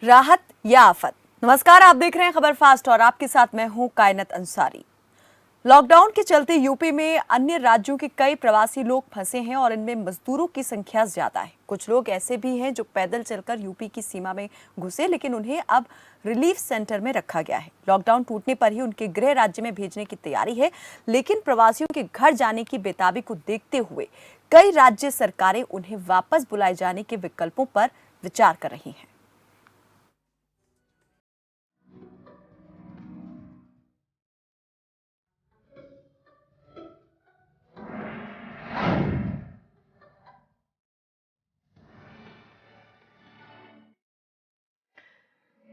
राहत या आफत। नमस्कार, आप देख रहे हैं खबर फास्ट और आपके साथ मैं हूं कायनत अंसारी। लॉकडाउन के चलते यूपी में अन्य राज्यों के कई प्रवासी लोग फंसे हैं और इनमें मजदूरों की संख्या ज्यादा है। कुछ लोग ऐसे भी हैं जो पैदल चलकर यूपी की सीमा में घुसे, लेकिन उन्हें अब रिलीफ सेंटर में रखा गया है। लॉकडाउन टूटने पर ही उनके गृह राज्य में भेजने की तैयारी है, लेकिन प्रवासियों के घर जाने की बेताबी को देखते हुए कई राज्य सरकारें उन्हें वापस बुलाए जाने के विकल्पों पर विचार कर रही हैं।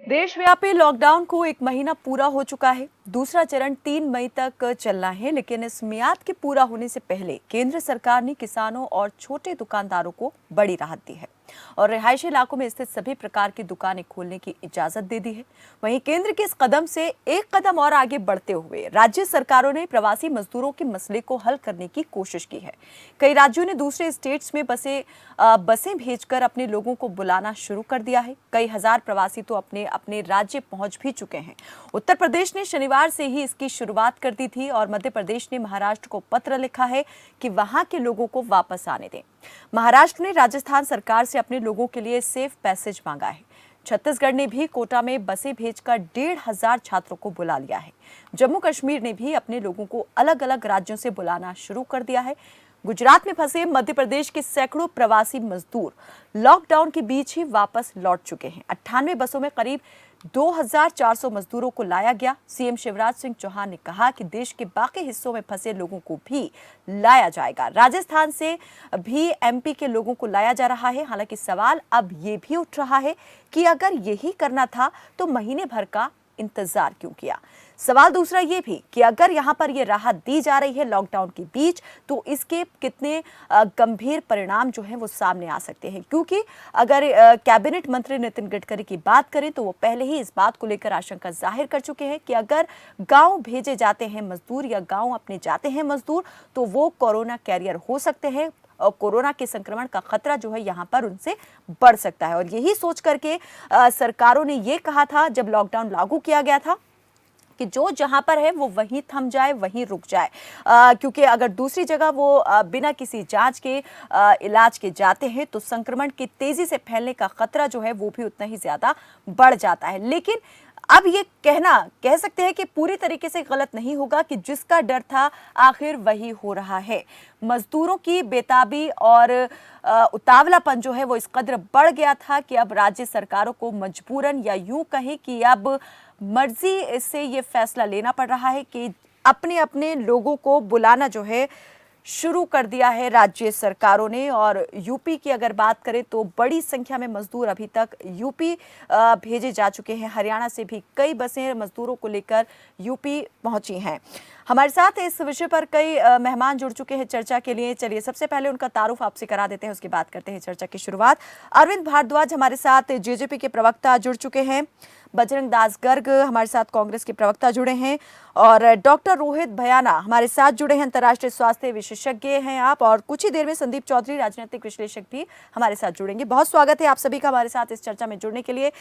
देशव्यापी लॉकडाउन को 1 महीना पूरा हो चुका है। दूसरा चरण 3 मई तक चलना है, लेकिन इस मियाद के पूरा होने से पहले केंद्र सरकार ने किसानों और छोटे दुकानदारों को बड़ी राहत दी है और रिहायशी इलाकों में स्थित सभी प्रकार की दुकानें खोलने की इजाजत दे दी है। वहीं केंद्र के इस कदम से एक कदम और आगे बढ़ते हुए राज्य सरकारों ने प्रवासी मजदूरों के मसले को हल करने की कोशिश की है। कई राज्यों ने दूसरे स्टेट्स में बसें भेजकर अपने लोगों को बुलाना शुरू कर दिया है। कई हजार प्रवासी तो अपने अपने राज्य पहुंच भी चुके हैं। उत्तर प्रदेश ने शनिवार से ही इसकी शुरुआत कर दी थी और मध्य प्रदेश ने महाराष्ट्र को पत्र लिखा है कि वहां के लोगों को वापस आने दें। महाराष्ट्र ने राजस्थान सरकार से अपने लोगों के लिए सेफ पैसेज मांगा है। छत्तीसगढ़ ने भी कोटा में बसें भेजकर 1,500 छात्रों को बुला लिया है। जम्मू कश्मीर ने भी अपने लोगों को अलग अलग राज्यों से बुलाना शुरू कर दिया है। गुजरात में फंसे मध्य प्रदेश के सैकड़ों प्रवासी मजदूर लॉकडाउन के बीच ही वापस लौट चुके हैं। 98 बसों में करीब 2,400 मजदूरों को लाया गया। सीएम शिवराज सिंह चौहान ने कहा कि देश के बाकी हिस्सों में फंसे लोगों को भी लाया जाएगा। राजस्थान से भी एमपी के लोगों को लाया जा रहा है। हालांकि सवाल अब ये भी उठ रहा है कि अगर यही करना था तो महीने भर का इंतजार क्यों किया। सवाल दूसरा ये भी कि अगर यहां पर ये राहत दी जा रही है लॉकडाउन के बीच, तो इसके कितने गंभीर परिणाम जो हैं वो सामने आ सकते हैं। क्योंकि अगर कैबिनेट मंत्री नितिन गडकरी की बात करें तो वो पहले ही इस बात को लेकर आशंका जाहिर कर चुके हैं कि अगर गांव भेजे जाते हैं मजदूर या गांव अपने जाते हैं मजदूर, तो वो कोरोना कैरियर हो सकते हैं और कोरोना के संक्रमण का खतरा जो है यहाँ पर उनसे बढ़ सकता है। और यही सोच करके सरकारों ने ये कहा था जब लॉकडाउन लागू किया गया था कि जो जहां पर है वो वहीं थम जाए, वहीं रुक जाए, क्योंकि अगर दूसरी जगह वो बिना किसी जांच के इलाज के जाते हैं तो संक्रमण के तेजी से फैलने का खतरा जो है वो भी उतना ही ज्यादा बढ़ जाता है। लेकिन अब ये कह सकते हैं कि पूरी तरीके से गलत नहीं होगा कि जिसका डर था आखिर वही हो रहा है। मजदूरों की बेताबी और उतावलापन जो है वो इस कदर बढ़ गया था कि अब राज्य सरकारों को मजबूरन या यूं कहें कि अब मर्जी से ये फैसला लेना पड़ रहा है कि अपने अपने लोगों को बुलाना जो है शुरू कर दिया है राज्य सरकारों ने। और यूपी की अगर बात करें तो बड़ी संख्या में मजदूर अभी तक यूपी भेजे जा चुके हैं। हरियाणा से भी कई बसें मजदूरों को लेकर यूपी पहुंची हैं। हमारे साथ इस विषय पर कई मेहमान जुड़ चुके हैं चर्चा के लिए। चलिए सबसे पहले उनका तारुफ आपसे करा देते हैं, उसके बाद करते हैं चर्चा की शुरुआत। अरविंद भारद्वाज हमारे साथ जेजेपी के प्रवक्ता जुड़ चुके हैं। बजरंग दास गर्ग हमारे साथ कांग्रेस के प्रवक्ता जुड़े हैं और डॉक्टर रोहित भयाना हमारे साथ जुड़े हैं, अंतर्राष्ट्रीय स्वास्थ्य विशेषज्ञ हैं आप। और कुछ ही देर में संदीप चौधरी राजनीतिक विश्लेषक भी हमारे साथ जुड़ेंगे। बहुत स्वागत है आप सभी का हमारे साथ इस चर्चा में जुड़ने के लिए।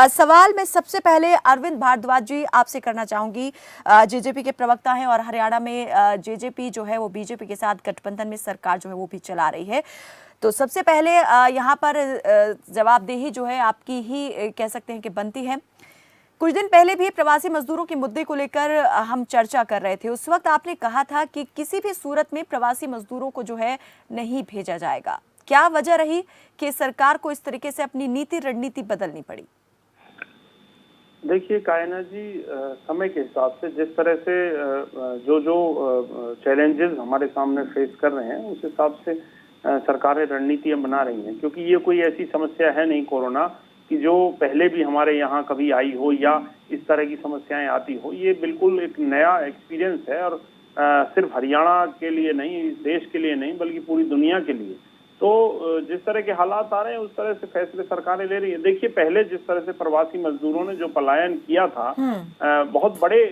सवाल मैं सबसे पहले अरविंद भारद्वाज जी आपसे करना चाहूंगी। जेजेपी के प्रवक्ता हैं और हरियाणा में जेजेपी जो है वो बीजेपी के साथ गठबंधन में सरकार जो है वो भी चला रही है। तो सबसे पहले यहाँ पर जवाबदेही जो है आपकी ही कह सकते हैं कि बनती है। कुछ दिन पहले भी प्रवासी मजदूरों के मुद्दे को लेकर हम चर्चा कर रहे थे। उस वक्त आपने कहा था कि किसी भी सूरत में प्रवासी मजदूरों को जो है नहीं भेजा जाएगा। क्या वजह रही कि सरकार को इस तरीके से अपनी नीति रणनीति बदलनी पड़ी? देखिए कायना जी, समय के हिसाब से जिस तरह से जो चैलेंजेस हमारे सामने फेस कर रहे हैं उस हिसाब से सरकारें रणनीतियां बना रही हैं। क्योंकि ये कोई ऐसी समस्या है नहीं कोरोना कि जो पहले भी हमारे यहाँ कभी आई हो या इस तरह की समस्याएं आती हो। ये बिल्कुल एक नया एक्सपीरियंस है और सिर्फ हरियाणा के लिए नहीं, देश के लिए नहीं, बल्कि पूरी दुनिया के लिए। तो जिस तरह के हालात आ रहे हैं उस तरह से फैसले सरकारें ले रही है। देखिए, पहले जिस तरह से प्रवासी मजदूरों ने जो पलायन किया था, बहुत बड़े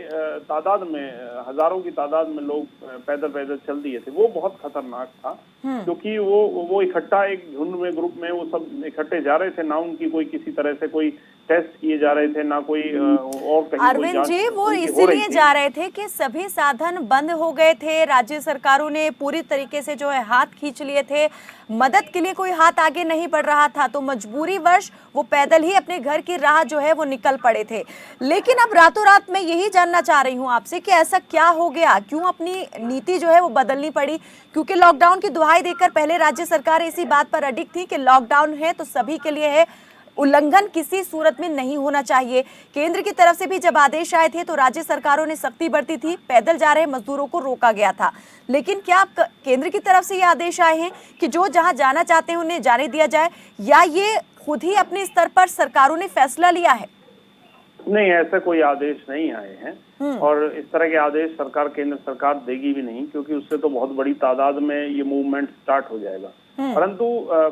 तादाद में, हजारों की तादाद में लोग पैदल पैदल चल दिए थे, वो बहुत खतरनाक था। क्योंकि वो इकट्ठा एक झुंड में, ग्रुप में वो सब इकट्ठे जा रहे थे, ना उनकी कोई किसी तरह से कोई टेस्ट किए जा रहे थे, ना कोई और कहीं अरविंद जी, वो इसीलिए जा रहे थे कि सभी साधन बंद हो गए थे, राज्य सरकारों ने पूरी तरीके से जो है हाथ खींच लिए थे, मदद के लिए कोई हाथ आगे नहीं बढ़ रहा था, तो मजबूरी वश वो पैदल ही अपने घर की राह जो है वो निकल पड़े थे। लेकिन अब रातों रात मैं यही जानना चाह रही हूँ आपसे कि ऐसा क्या हो गया, क्यों अपनी नीति जो है वो बदलनी पड़ी? क्योंकि लॉकडाउन की दुहाई देकर पहले राज्य सरकार इसी बात पर अडिग थी कि लॉकडाउन है तो सभी के लिए है, उल्लंघन किसी सूरत में नहीं होना चाहिए। केंद्र की तरफ से भी जब आदेश आए थे तो राज्य सरकारों ने सख्ती बरती थी, पैदल जा रहे मजदूरों को रोका गया था। लेकिन क्या केंद्र की तरफ से ये आदेश आए हैं कि जो जहां जाना चाहते हैं उन्हें जाने दिया जाए, या ये खुद ही अपने स्तर पर सरकारों ने फैसला लिया है? नहीं, ऐसा कोई आदेश नहीं आए हैं, और इस तरह के आदेश सरकार, केंद्र सरकार देगी भी नहीं, क्योंकि उससे तो बहुत बड़ी तादाद में ये मूवमेंट स्टार्ट हो जाएगा। परंतु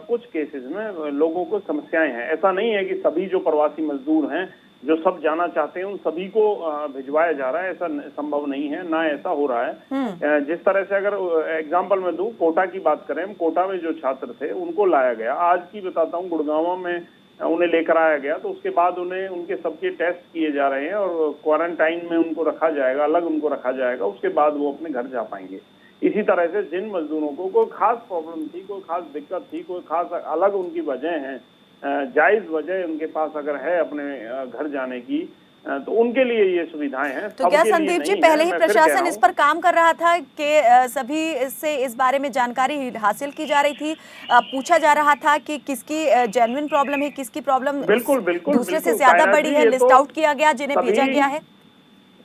कुछ केसेस में लोगों को समस्याएं हैं। ऐसा नहीं है कि सभी जो प्रवासी मजदूर हैं, जो सब जाना चाहते हैं, उन सभी को भिजवाया जा रहा है, ऐसा संभव नहीं है, ना ऐसा हो रहा है। जिस तरह से, अगर एग्जाम्पल में दूं, कोटा की बात करें, कोटा में जो छात्र थे उनको लाया गया। आज की बताता हूँ, गुड़गांव में उन्हें लेकर आया गया, तो उसके बाद उन्हें उनके सबके टेस्ट किए जा रहे हैं और क्वारंटाइन में उनको रखा जाएगा, अलग उनको रखा जाएगा, उसके बाद वो अपने घर जा पाएंगे। इसी तरह से जिन मजदूरों को कोई खास प्रॉब्लम थी, कोई खास दिक्कत थी, कोई खास अलग उनकी वजह है, जायज वजह उनके पास अगर है अपने घर जाने की, तो उनके लिए ये सुविधाएं हैं। तो क्या संदीप जी, पहले ही प्रशासन इस पर काम कर रहा था कि सभी से इस बारे में जानकारी हासिल की जा रही थी, पूछा जा रहा था कि किसकी जेन्युइन प्रॉब्लम है, किसकी प्रॉब्लम दूसरे से ज्यादा बड़ी है, लिस्ट आउट किया गया, जिन्हें भेजा गया है?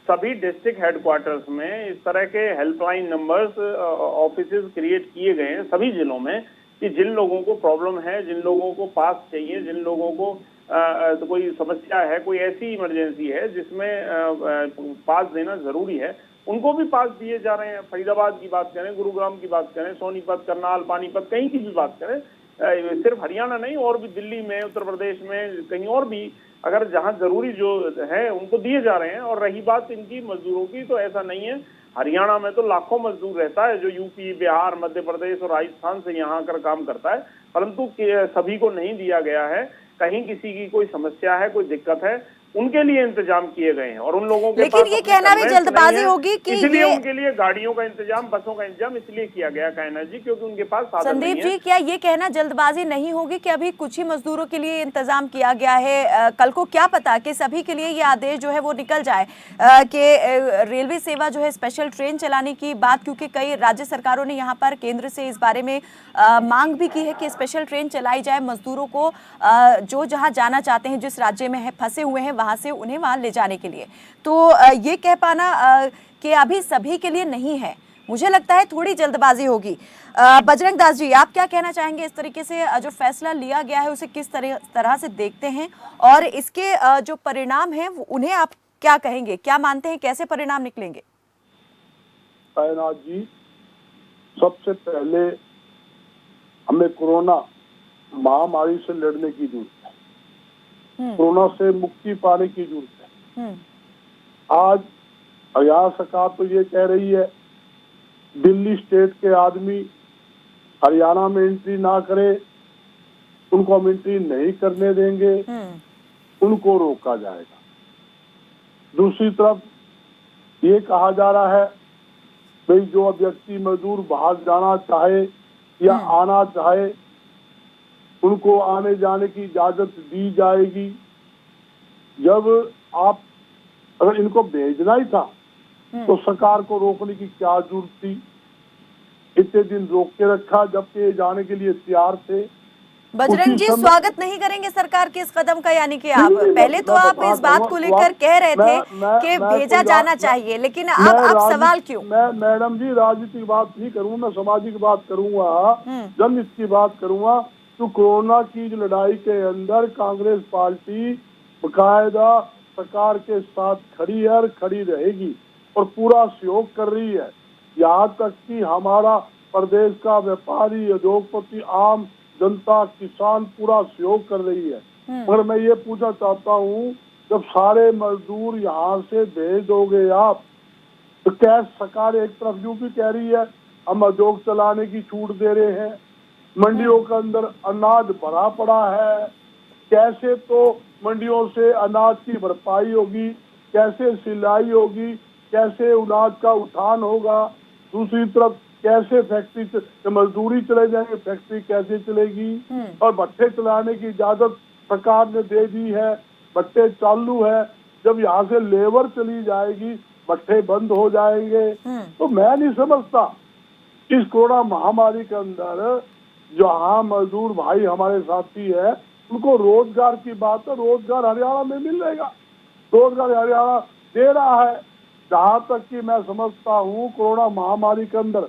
सभी डिस्ट्रिक्ट हेडक्वार्टर्स में इस तरह के हेल्पलाइन नंबर्स, ऑफिसेज क्रिएट किए गए हैं सभी जिलों में, कि जिन लोगों को प्रॉब्लम है, जिन लोगों को पास चाहिए, जिन लोगों को तो कोई समस्या है, कोई ऐसी इमरजेंसी है जिसमें पास देना जरूरी है, उनको भी पास दिए जा रहे हैं। फरीदाबाद की बात करें, गुरुग्राम की बात करें, सोनीपत, करनाल, पानीपत, कहीं की भी बात करें, सिर्फ हरियाणा नहीं, और भी दिल्ली में, उत्तर प्रदेश में, कहीं और भी अगर जहां जरूरी जो है उनको दिए जा रहे हैं। और रही बात इनकी मजदूरों की, तो ऐसा नहीं है, हरियाणा में तो लाखों मजदूर रहता है जो यूपी, बिहार, मध्य प्रदेश और राजस्थान से यहाँ आकर काम करता है, परंतु सभी को नहीं दिया गया है। कहीं किसी की कोई समस्या है, कोई दिक्कत है, उनके लिए इंतजाम किए गए हैं, और उन लोगों के लेकिन ये कहना भी जल्दबाजी होगी कि इसलिए उनके लिए गाड़ियों का इंतजाम, बसों का इंतजाम इसलिए किया गया कहना जी, क्योंकि उनके पास साधन नहीं है। संदीप जी, क्या ये कहना जल्दबाजी नहीं होगी कि अभी कुछ ही मजदूरों के लिए इंतजाम किया गया है, कल को क्या पता कि सभी के लिए ये आदेश जो है वो निकल जाए कि रेलवे सेवा जो है स्पेशल ट्रेन चलाने की बात, क्योंकि कई राज्य सरकारों ने यहाँ पर केंद्र से इस बारे में मांग भी की है कि स्पेशल ट्रेन चलाई जाए, मजदूरों को जो जहाँ जाना चाहते हैं, जिस राज्य में है फंसे हुए हैं, वहां से उन्हें वहां ले जाने के लिए। तो ये कह पाना कि अभी सभी के लिए नहीं है, मुझे लगता है थोड़ी जल्दबाजी होगी। बजरंग दास जी, आप क्या कहना चाहेंगे? इस तरीके से जो फैसला लिया गया है उसे किस तरह से देखते हैं, और इसके जो परिणाम हैं उन्हें आप क्या कहेंगे, क्या मानते हैं, कैसे परिणाम निकलेंगे? कायनात जी, सबसे पहले हमें कोरोना महामारी से लड़ने की जरूरत है, कोरोना से मुक्ति पाने की जरूरत है। आज हरियाणा सरकार तो ये कह रही है दिल्ली स्टेट के आदमी हरियाणा में एंट्री ना करे, उनको हम एंट्री नहीं करने देंगे, उनको रोका जाएगा। दूसरी तरफ ये कहा जा रहा है भाई जो व्यक्ति मजदूर बाहर जाना चाहे या आना चाहे, उनको आने जाने की इजाजत दी जाएगी। जब आप अगर इनको भेजना ही था तो सरकार को रोकने की क्या जरूरत थी? इतने दिन रोक के रखा जबकि जाने के लिए तैयार थे। बजरंग जी, स्वागत नहीं करेंगे सरकार के इस कदम का? यानी कि आप पहले तो आप इस बात को लेकर कह रहे थे कि भेजा जाना चाहिए, लेकिन अब सवाल क्यों? मैं मैडम जी राजनीतिक बात नहीं करूंगा, मैं सामाजिक बात करूंगा, जनहित की बात करूंगा। तो कोरोना की लड़ाई के अंदर कांग्रेस पार्टी बकायदा सरकार के साथ खड़ी है और खड़ी रहेगी और पूरा सहयोग कर रही है। यहाँ तक कि हमारा प्रदेश का व्यापारी, उद्योगपति, आम जनता, किसान पूरा सहयोग कर रही है। मगर मैं ये पूछना चाहता हूँ, जब सारे मजदूर यहाँ से भेज दोगे आप, तो क्या सरकार एक तरफ यूं भी कह रही है हम उद्योग चलाने की छूट दे रहे हैं, मंडियों के अंदर अनाज भरा पड़ा है, कैसे तो मंडियों से अनाज की भरपाई होगी, कैसे सिलाई होगी, कैसे अनाज का उठान होगा, दूसरी तरफ कैसे फैक्ट्री मजदूरी चले जाएंगे, फैक्ट्री कैसे चलेगी। और भट्टे चलाने की इजाजत सरकार ने दे दी है, भट्टे चालू है, जब यहाँ से लेबर चली जाएगी भट्टे बंद हो जाएंगे। तो मैं नहीं समझता इस कोरोना महामारी के अंदर जहाँ मजदूर भाई हमारे साथी है उनको रोजगार की बात है, रोजगार हरियाणा में मिल जाएगा, रोजगार हरियाणा दे रहा है। जहाँ तक कि मैं समझता हूँ कोरोना महामारी के अंदर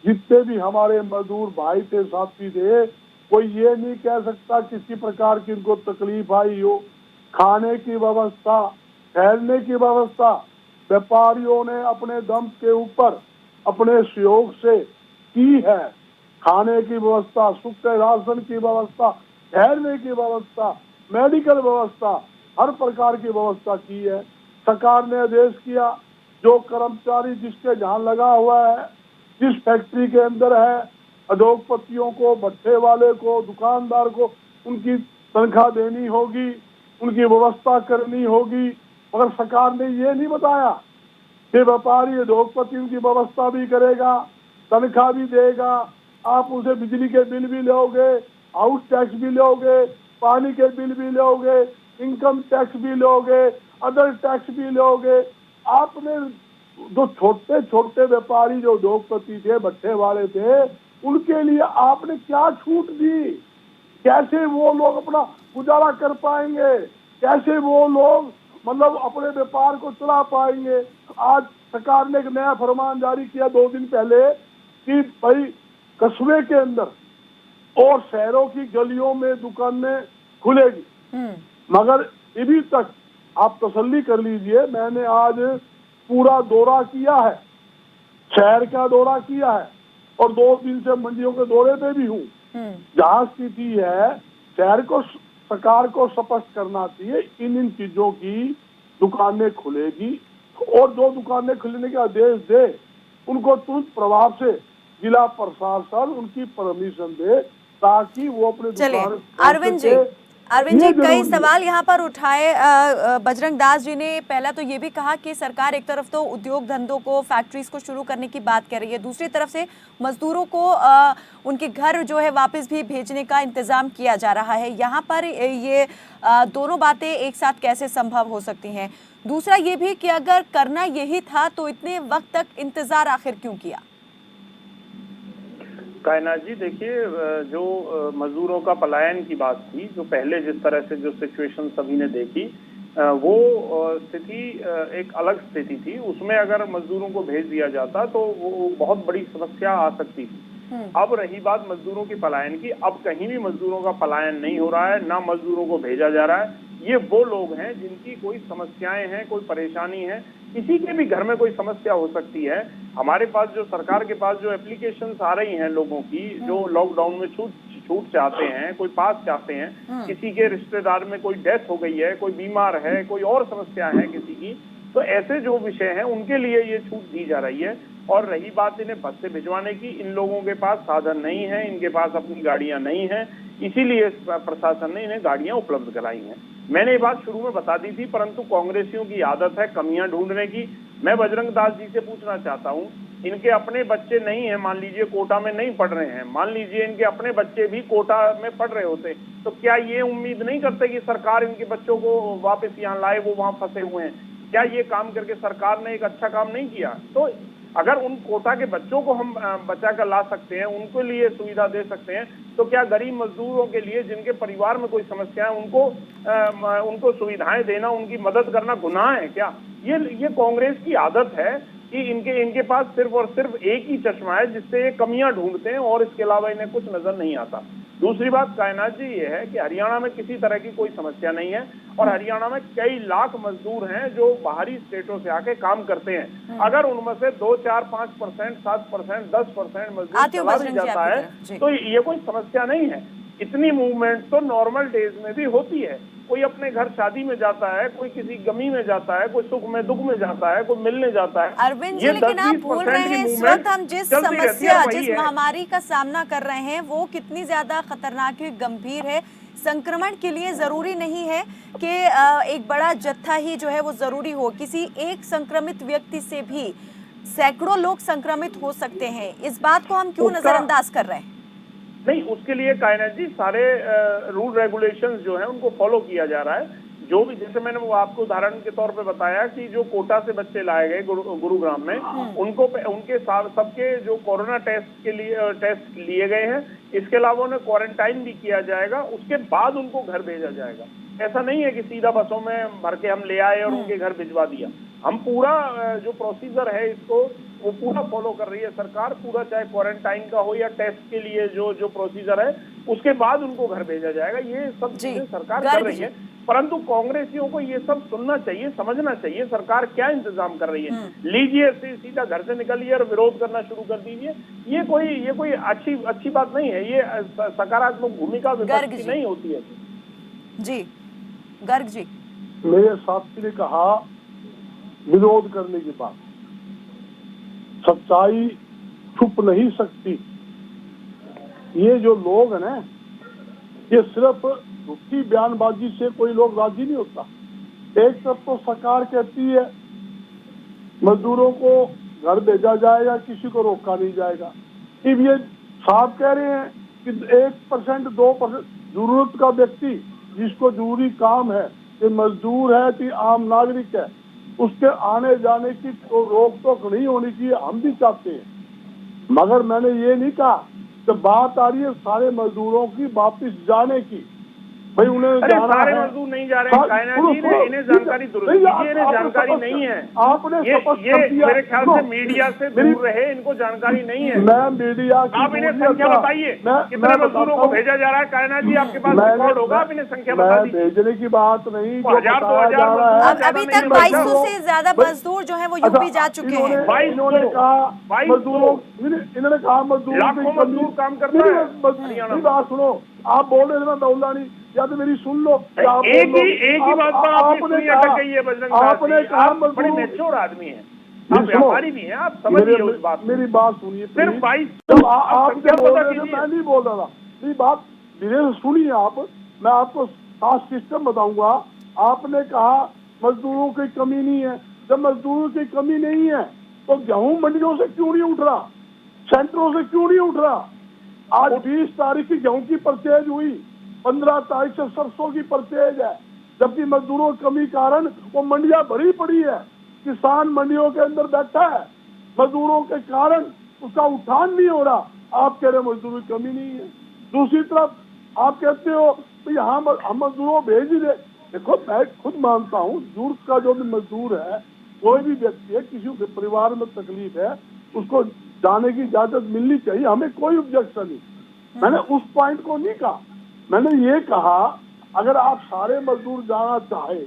जितने भी हमारे मजदूर भाई थे, साथी थे, कोई ये नहीं कह सकता किसी प्रकार की इनको तकलीफ आई हो। खाने की व्यवस्था, ठहरने की व्यवस्था व्यापारियों ने अपने दम के ऊपर अपने सहयोग से की है। खाने की व्यवस्था, सूखे राशन की व्यवस्था, ठहरने की व्यवस्था, मेडिकल व्यवस्था, हर प्रकार की व्यवस्था की है। सरकार ने आदेश किया जो कर्मचारी जिसके जहाँ लगा हुआ है, जिस फैक्ट्री के अंदर है, उद्योगपतियों को, भट्टे वाले को, दुकानदार को उनकी तनख्वाह देनी होगी, उनकी व्यवस्था करनी होगी। मगर सरकार ने ये नहीं बताया कि व्यापारी उद्योगपति उनकी व्यवस्था भी करेगा, तनख्वाह भी देगा, आप उसे बिजली के बिल भी लोगे, हाउस टैक्स भी लोगे, पानी के बिल भी लोगे, इनकम टैक्स भी लोगे, अदर टैक्स भी लोगे। आपने जो छोटे छोटे व्यापारी जो उद्योगपति थे, भट्टे वाले थे, उनके लिए आपने क्या छूट दी? कैसे वो लोग अपना गुजारा कर पाएंगे? कैसे वो लोग मतलब अपने व्यापार को चला पाएंगे? आज सरकार ने एक नया फरमान जारी किया 2 दिन पहले कि भाई कस्बे के अंदर और शहरों की गलियों में दुकानें खुलेगी। मगर अभी तक आप तसल्ली कर लीजिए, मैंने आज पूरा दौरा किया है, शहर का दौरा किया है और 2 दिन से मंडियों के दौरे पे भी हूँ। जहाँ स्थिति है, शहर को सरकार को स्पष्ट करना चाहिए इन चीजों की दुकानें खुलेगी और जो दुकानें खुलने के आदेश दे उनको तुरंत प्रभाव से जिला प्रशासन उनकी परमिशन दे ताकि वो अपने दुकान। अरविंद जी कई सवाल यहाँ पर उठाए बजरंग दास जी ने। पहला तो ये भी कहा कि सरकार एक तरफ तो उद्योग धंधों को, फैक्ट्रीज को शुरू करने की बात कर रही है, दूसरी तरफ से मजदूरों को उनके घर जो है वापस भी भेजने का इंतजाम किया जा रहा है। यहाँ पर ये दोनों बातें एक साथ कैसे संभव हो सकती हैं? दूसरा ये भी कि अगर करना यही था तो इतने वक्त तक इंतजार आखिर क्यों किया? कायनात जी देखिए, जो मजदूरों का पलायन की बात थी, जो पहले जिस तरह से जो सिचुएशन सभी ने देखी, वो स्थिति एक अलग स्थिति थी। उसमें अगर मजदूरों को भेज दिया जाता तो वो बहुत बड़ी समस्या आ सकती थी। अब रही बात मजदूरों की पलायन की, अब कहीं भी मजदूरों का पलायन नहीं हो रहा है, ना मजदूरों को भेजा जा रहा है। ये वो लोग हैं जिनकी कोई समस्याएं हैं, कोई परेशानी है, किसी के भी घर में कोई समस्या हो सकती है। हमारे पास जो सरकार के पास जो एप्लीकेशंस आ रही हैं लोगों की, जो लॉकडाउन में छूट चाहते हैं, कोई पास चाहते हैं, किसी के रिश्तेदार में कोई डेथ हो गई है, कोई बीमार है, कोई और समस्या है किसी की, तो ऐसे जो विषय हैं उनके लिए ये छूट दी जा रही है। और रही बात इन्हें बस से भिजवाने की, इन लोगों के पास साधन नहीं है, इनके पास अपनी गाड़ियां नहीं है, इसीलिए प्रशासन ने इन्हें गाड़ियां उपलब्ध कराई हैं। मैंने ये बात शुरू में बता दी थी, परंतु कांग्रेसियों की आदत है कमियां ढूंढने की। मैं बजरंग दास जी से पूछना चाहता हूं, इनके अपने बच्चे नहीं है, मान लीजिए कोटा में नहीं पढ़ रहे हैं, मान लीजिए इनके अपने बच्चे भी कोटा में पढ़ रहे होते, तो क्या ये उम्मीद नहीं करते कि सरकार इनके बच्चों को वापस यहाँ लाए, वो वहां फंसे हुए हैं? क्या ये काम करके सरकार ने एक अच्छा काम नहीं किया? तो अगर उन कोटा के बच्चों को हम बचा कर ला सकते हैं, उनके लिए सुविधा दे सकते हैं, तो क्या गरीब मजदूरों के लिए जिनके परिवार में कोई समस्या है उनको सुविधाएं देना, उनकी मदद करना गुनाह है क्या? ये कांग्रेस की आदत है कि इनके पास सिर्फ और सिर्फ एक ही चश्मा है जिससे ये कमियां ढूंढते हैं और इसके अलावा इन्हें कुछ नजर नहीं आता। दूसरी बात कायनात जी ये है कि हरियाणा में किसी तरह की कोई समस्या नहीं है और हरियाणा में कई लाख मजदूर हैं जो बाहरी स्टेटों से आके काम करते हैं। अगर उनमें से 2, 4, 5%, 7%, 10% मजदूर आती हूँ चला भी बजरंग जी जाता आपकी है तरफ। जी। तो ये कोई समस्या नहीं है। इतनी मूवमेंट तो नॉर्मल डेज में भी होती है। कोई अपने घर शादी में जाता है, कोई किसी गमी में जाता है, कोई सुख में दुख में जाता है, कोई मिलने जाता है। अरविंद जी, ये लेकिन आप 10-20% भूल रहे की हैं इस मूवमेंट वक्त हम जिस चलती रहती है समस्या, और वही जिस है। महामारी का सामना कर रहे हैं वो कितनी ज्यादा खतरनाक है, गंभीर है। संक्रमण के लिए जरूरी नहीं है कि एक बड़ा जत्था ही जो है वो जरूरी हो। किसी एक संक्रमित व्यक्ति से भी सैकड़ों लोग संक्रमित हो सकते हैं। इस बात को हम क्यों उसका नजरअंदाज कर रहे हैं? नहीं, उसके लिए कायनात जी सारे रूल रेगुलेशंस जो है उनको फॉलो किया जा रहा है। जो भी, जैसे मैंने वो आपको उदाहरण के तौर पे बताया कि जो कोटा से बच्चे लाए गए गुरुग्राम में, उनको उनके सबके जो कोरोना टेस्ट के लिए टेस्ट लिए गए हैं। इसके अलावा उन्हें क्वारंटाइन भी किया जाएगा, उसके बाद उनको घर भेजा जाएगा। ऐसा नहीं है कि सीधा बसों में भर के हम ले आए और उनके घर भिजवा दिया। हम पूरा जो प्रोसीजर है इसको वो पूरा फॉलो कर रही है सरकार, पूरा, चाहे क्वारंटाइन का हो या टेस्ट के लिए जो प्रोसीजर है, उसके बाद उनको घर भेजा जाएगा। ये सब जी, चीजें सरकार कर गर्ग रही जी। है। परंतु कांग्रेसियों को ये सब सुनना चाहिए, समझना चाहिए सरकार क्या इंतजाम कर रही है। लीजिए सीधा घर से निकलिए और विरोध करना शुरू कर दीजिए। ये कोई अच्छी बात नहीं है। ये सकारात्मक भूमिका विपक्ष की नहीं होती है। जी, गर्ग जी। मेरे साथी ने कहा विरोध करने की बात, सच्चाई छुप नहीं सकती। ये जो लोग हैं ना, ये सिर्फ झूठी बयानबाजी से कोई लोग राजी नहीं होता। एक तरफ तो सरकार कहती है मजदूरों को घर भेजा जाएगा, किसी को रोका नहीं जाएगा। अब ये साहब कह रहे हैं कि 1%, 2% जरूरत का व्यक्ति जिसको जरूरी काम है, कि मजदूर है कि आम नागरिक है, उसके आने जाने की तो रोक टोक नहीं होनी चाहिए। हम भी चाहते हैं, मगर मैंने ये नहीं कहा कि बात आ रही है सारे मजदूरों की वापिस जाने की। भाई उन्हें जाना सारे है, मजदूर नहीं जा रहे हैं कायनात जी ने, इन्हें जानकारी दुरुस्त कीजिए। इन्हें जानकारी नहीं है। आपने ये कर दिया। मेरे ख्याल से मीडिया से दूर रहे, इनको जानकारी नहीं है। मैं मीडिया की आप इन्हें संख्या बताइए, कितने मजदूरों को भेजा जा रहा है। कायनात जी आपके पास रिकॉर्ड होगा, आप इन्हें संख्या बता दीजिए। भेजने की बात नहीं, जो 1000 बताया जा रहा है। अब अभी तक 2200 से ज्यादा मजदूर जो है वो यूपी जा चुके हैं। इन्होंने कहा मजदूरों, इन्होंने कहा मजदूरों लाखों मजदूर काम करता है हरियाणा में। बात सुनो, आप बोल रहे थे ना दौलानी, या तो मेरी सुन लो। एक ही बात पर आपने कही है बजरंग, आपने कहा आप बड़े मैच्योर आदमी हैं, आप व्यापारी भी हैं, आप समझिए उस बात। मेरी बात सुनिए सिर्फ 22 आप बोल रहे थे, मैं नहीं बोल रहा था। मेरी बात धीरे से सुनिए आप, मैं आपको खास सिस्टम बताऊंगा। आपने कहा मजदूरों की कमी नहीं है। जब मजदूरों की कमी नहीं है तो गेहूं मंडियों से क्यों नहीं उठ रहा, सेंटरों से क्यों नहीं उठ रहा? आज 20 तारीख की गेहूं की परचेज हुई, 15 तारीख से सरसों की परचेज है, जबकि मजदूरों की कमी कारण वो मंडियां भरी पड़ी है। किसान मंडियों के अंदर बैठा है, मजदूरों के कारण उसका उठान नहीं हो रहा। आप कह रहे मजदूरों की कमी नहीं है। दूसरी तरफ आप कहते हो तो यहाँ हम मजदूरों भेज ही दे। देखो, मैं खुद मानता हूँ जरूरत का जो भी मजदूर है, कोई भी व्यक्ति है, किसी के परिवार में तकलीफ है, उसको जाने की इजाजत मिलनी चाहिए, हमें कोई ऑब्जेक्शन नहीं। मैंने उस पॉइंट को नहीं कहा। मैंने ये कहा अगर आप सारे मजदूर जाना चाहे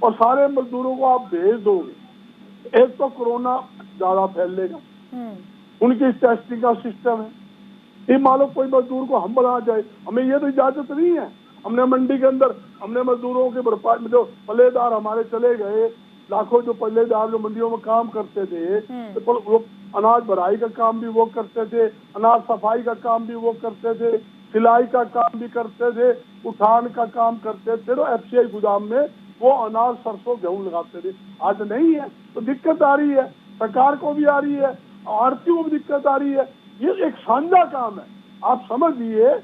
और सारे मजदूरों को आप भेज दोगे, एक तो कोरोना ज्यादा फैलेगा, उनकी टेस्टिंग का सिस्टम है। ये मानो कोई मजदूर को हम बना जाए, हमें ये तो इजाजत नहीं है। हमने मंडी के अंदर हमने मजदूरों के भरपाई में जो पल्लेदार हमारे चले गए, लाखों जो पल्लेदार जो मंडियों में काम करते थे, तो वो अनाज भराई का काम भी वो करते थे, अनाज सफाई का काम भी वो करते थे, सिलाई का काम भी करते थे, उठान का काम करते थे, तो एफसीआई गोदाम में वो अनाज सरसों गेहूं लगाते थे। आज नहीं है तो दिक्कत आ रही है, सरकार को भी आ रही है, आड़तियों को भी दिक्कत आ रही है। ये एक साझा काम है, आप समझिए,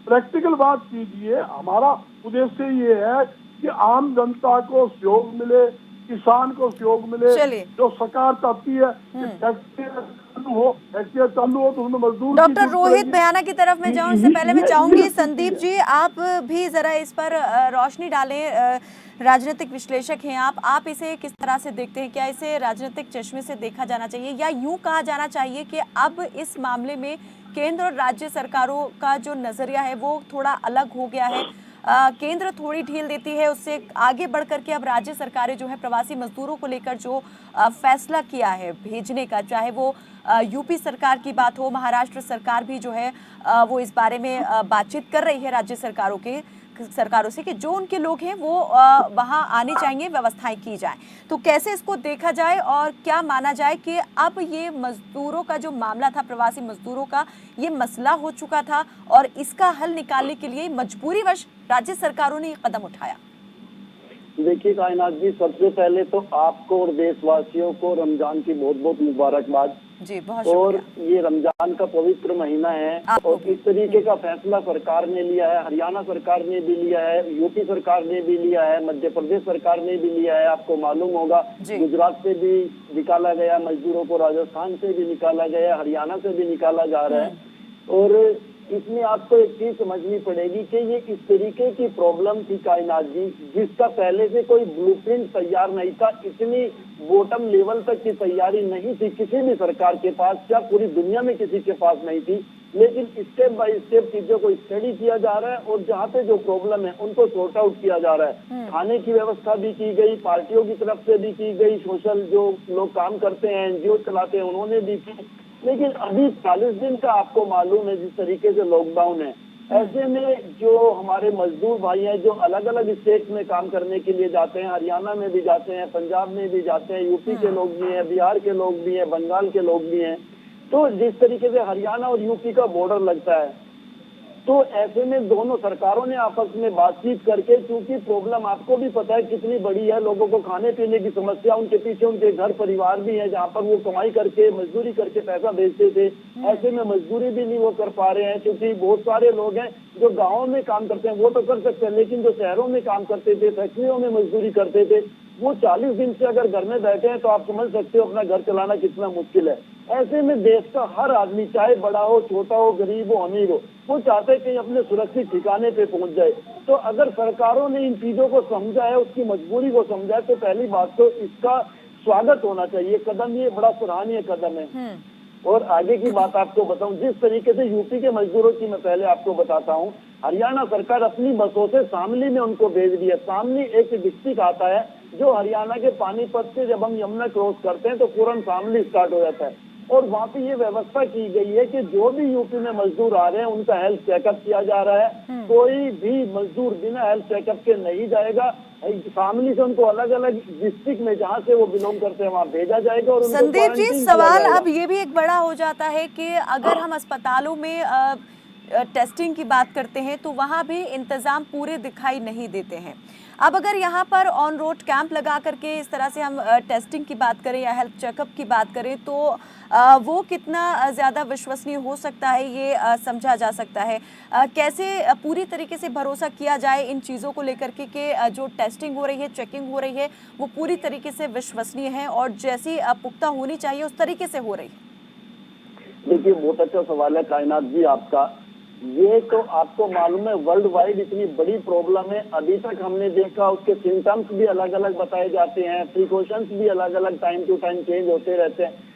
प्रैक्टिकल बात कीजिए। हमारा उद्देश्य ये है कि आम जनता को सहयोग मिले, किसान को सहयोग मिले। जो सरकार चाहती है कि फैक्ट्री चालू हो, एचटीएस चालू हो तो उसमें मजदूर की डॉक्टर जरूरत रोहित पड़ेगी। भयाना की तरफ मैं जाऊं इससे पहले मैं चाहूंगी संदीप जी आप भी जरा इस पर रोशनी डालें। राजनीतिक विश्लेषक हैं आप इसे किस तरह से देखते हैं? क्या इसे राजनीतिक चश्मे से देखा जाना चाहिए या यूं कहा जाना चाहिए कि अब इस मामले में केंद्र और राज्य सरकारों का जो नजरिया है वो थोड़ा अलग हो गया है? केंद्र थोड़ी ढील देती है, उससे आगे बढ़ करके अब राज्य सरकारें जो है प्रवासी मजदूरों को लेकर जो फैसला किया है भेजने का, चाहे वो यूपी सरकार की बात हो, महाराष्ट्र सरकार भी जो है वो इस बारे में बातचीत कर रही है राज्य सरकारों से कि जो उनके लोग हैं वो वहां आने चाहिए, व्यवस्थाएं की जाए। तो कैसे इसको देखा जाए और क्या माना जाए कि अब ये मजदूरों का जो मामला था, प्रवासी मजदूरों का ये मसला हो चुका था और इसका हल निकालने के लिए मजबूरीवश राज्य सरकारों ने ये कदम उठाया? देखिए कायनात जी, सबसे पहले तो आपको और देशवासियों को रमजान की बहुत बहुत मुबारकबाद। जी बहुत और शुक्रिया। ये रमजान का पवित्र महीना है और इस तरीके का फैसला सरकार ने लिया है, हरियाणा सरकार ने भी लिया है, यूपी सरकार ने भी लिया है, मध्य प्रदेश सरकार ने भी लिया है। आपको मालूम होगा गुजरात से भी निकाला गया मजदूरों को, राजस्थान से भी निकाला गया, हरियाणा से भी निकाला जा रहा है। और इसमें आपको एक चीज समझनी पड़ेगी कि ये इस तरीके की प्रॉब्लम थी कायनात जी, जिसका पहले से कोई ब्लूप्रिंट तैयार नहीं था। इतनी बॉटम लेवल तक की तैयारी नहीं थी किसी भी सरकार के पास, या पूरी दुनिया में किसी के पास नहीं थी। लेकिन स्टेप बाय स्टेप चीजों को स्टडी किया जा रहा है और जहाँ पे जो प्रॉब्लम है उनको सॉर्ट आउट किया जा रहा है। खाने की व्यवस्था भी की गई, पार्टियों की तरफ से भी की गई, सोशल जो लोग काम करते हैं, एनजीओ चलाते हैं, उन्होंने भी की। लेकिन अभी 40 दिन का आपको मालूम है जिस तरीके से लॉकडाउन है, ऐसे में जो हमारे मजदूर भाई हैं जो अलग अलग स्टेट में काम करने के लिए जाते हैं, हरियाणा में भी जाते हैं, पंजाब में भी जाते हैं, यूपी के लोग भी हैं, बिहार के लोग भी हैं, बंगाल के लोग भी हैं। तो जिस तरीके से हरियाणा और यूपी का बॉर्डर लगता है, तो ऐसे में दोनों सरकारों ने आपस में बातचीत करके, क्योंकि प्रॉब्लम आपको भी पता है कितनी बड़ी है, लोगों को खाने पीने की समस्या, उनके पीछे उनके घर परिवार भी है जहाँ पर वो कमाई करके मजदूरी करके पैसा भेजते थे। ऐसे में मजदूरी भी नहीं वो कर पा रहे हैं, क्योंकि बहुत सारे लोग हैं जो गाँव में काम करते हैं वो तो कर सकते हैं, लेकिन जो शहरों में काम करते थे, फैक्ट्रियों में मजदूरी करते थे, वो 40 दिन से अगर घर में बैठे हैं तो आप समझ सकते हो अपना घर चलाना कितना मुश्किल है। ऐसे में देश का हर आदमी, चाहे बड़ा हो, छोटा हो, गरीब हो, अमीर हो, वो चाहते हैं कि अपने सुरक्षित ठिकाने पे पहुंच जाए। तो अगर सरकारों ने इन चीजों को समझा है, उसकी मजबूरी को समझा है, तो पहली बात तो इसका स्वागत होना चाहिए कदम, ये बड़ा सराहनीय कदम है। और आगे की बात आपको बताऊं, जिस तरीके से यूपी के मजदूरों की मैं पहले आपको बताता हूं, हरियाणा सरकार अपनी बसों से शामली में उनको भेज दिया। शामली एक डिस्ट्रिक्ट आता है जो हरियाणा के पानीपत से जब हम यमुना क्रॉस करते हैं तो फौरन शामली स्टार्ट हो जाता है। और वहाँ पे ये व्यवस्था की गई है कि जो भी यूपी में मजदूर आ रहे हैं उनका हेल्थ चेकअप किया जा रहा है। कोई भी मजदूर बिना हेल्थ चेकअप के नहीं जाएगा। शामली से उनको अलग अलग डिस्ट्रिक्ट में जहाँ से वो बिलोंग करते हैं वहाँ भेजा जाएगा। और संदीप जी, सवाल अब ये भी एक बड़ा हो जाता है कि अगर हम अस्पतालों में टेस्टिंग की बात करते हैं तो वहाँ भी इंतजाम पूरे दिखाई नहीं देते हैं। अब अगर यहाँ पर ऑन रोड कैंप लगा करके इस तरह से हम टेस्टिंग की बात करें या हेल्थ चेकअप की बात करें तो वो कितना ज़्यादा विश्वसनीय हो सकता है, ये समझा जा सकता है। कैसे पूरी तरीके से भरोसा किया जाए इन चीज़ों को लेकर के कि जो टेस्टिंग हो रही है, चेकिंग हो रही है, वो पूरी तरीके से विश्वसनीय है और जैसी पुख्ता होनी चाहिए उस तरीके से हो रही है? देखिए, बहुत अच्छा सवाल है कायनात जी आपका। ये तो आपको मालूम है वर्ल्ड वाइड इतनी बड़ी प्रॉब्लम है, अभी तक हमने देखा उसके सिम्टम्स भी अलग अलग बताए जाते हैं, प्रिकॉशंस भी अलग अलग टाइम टू टाइम चेंज होते रहते हैं।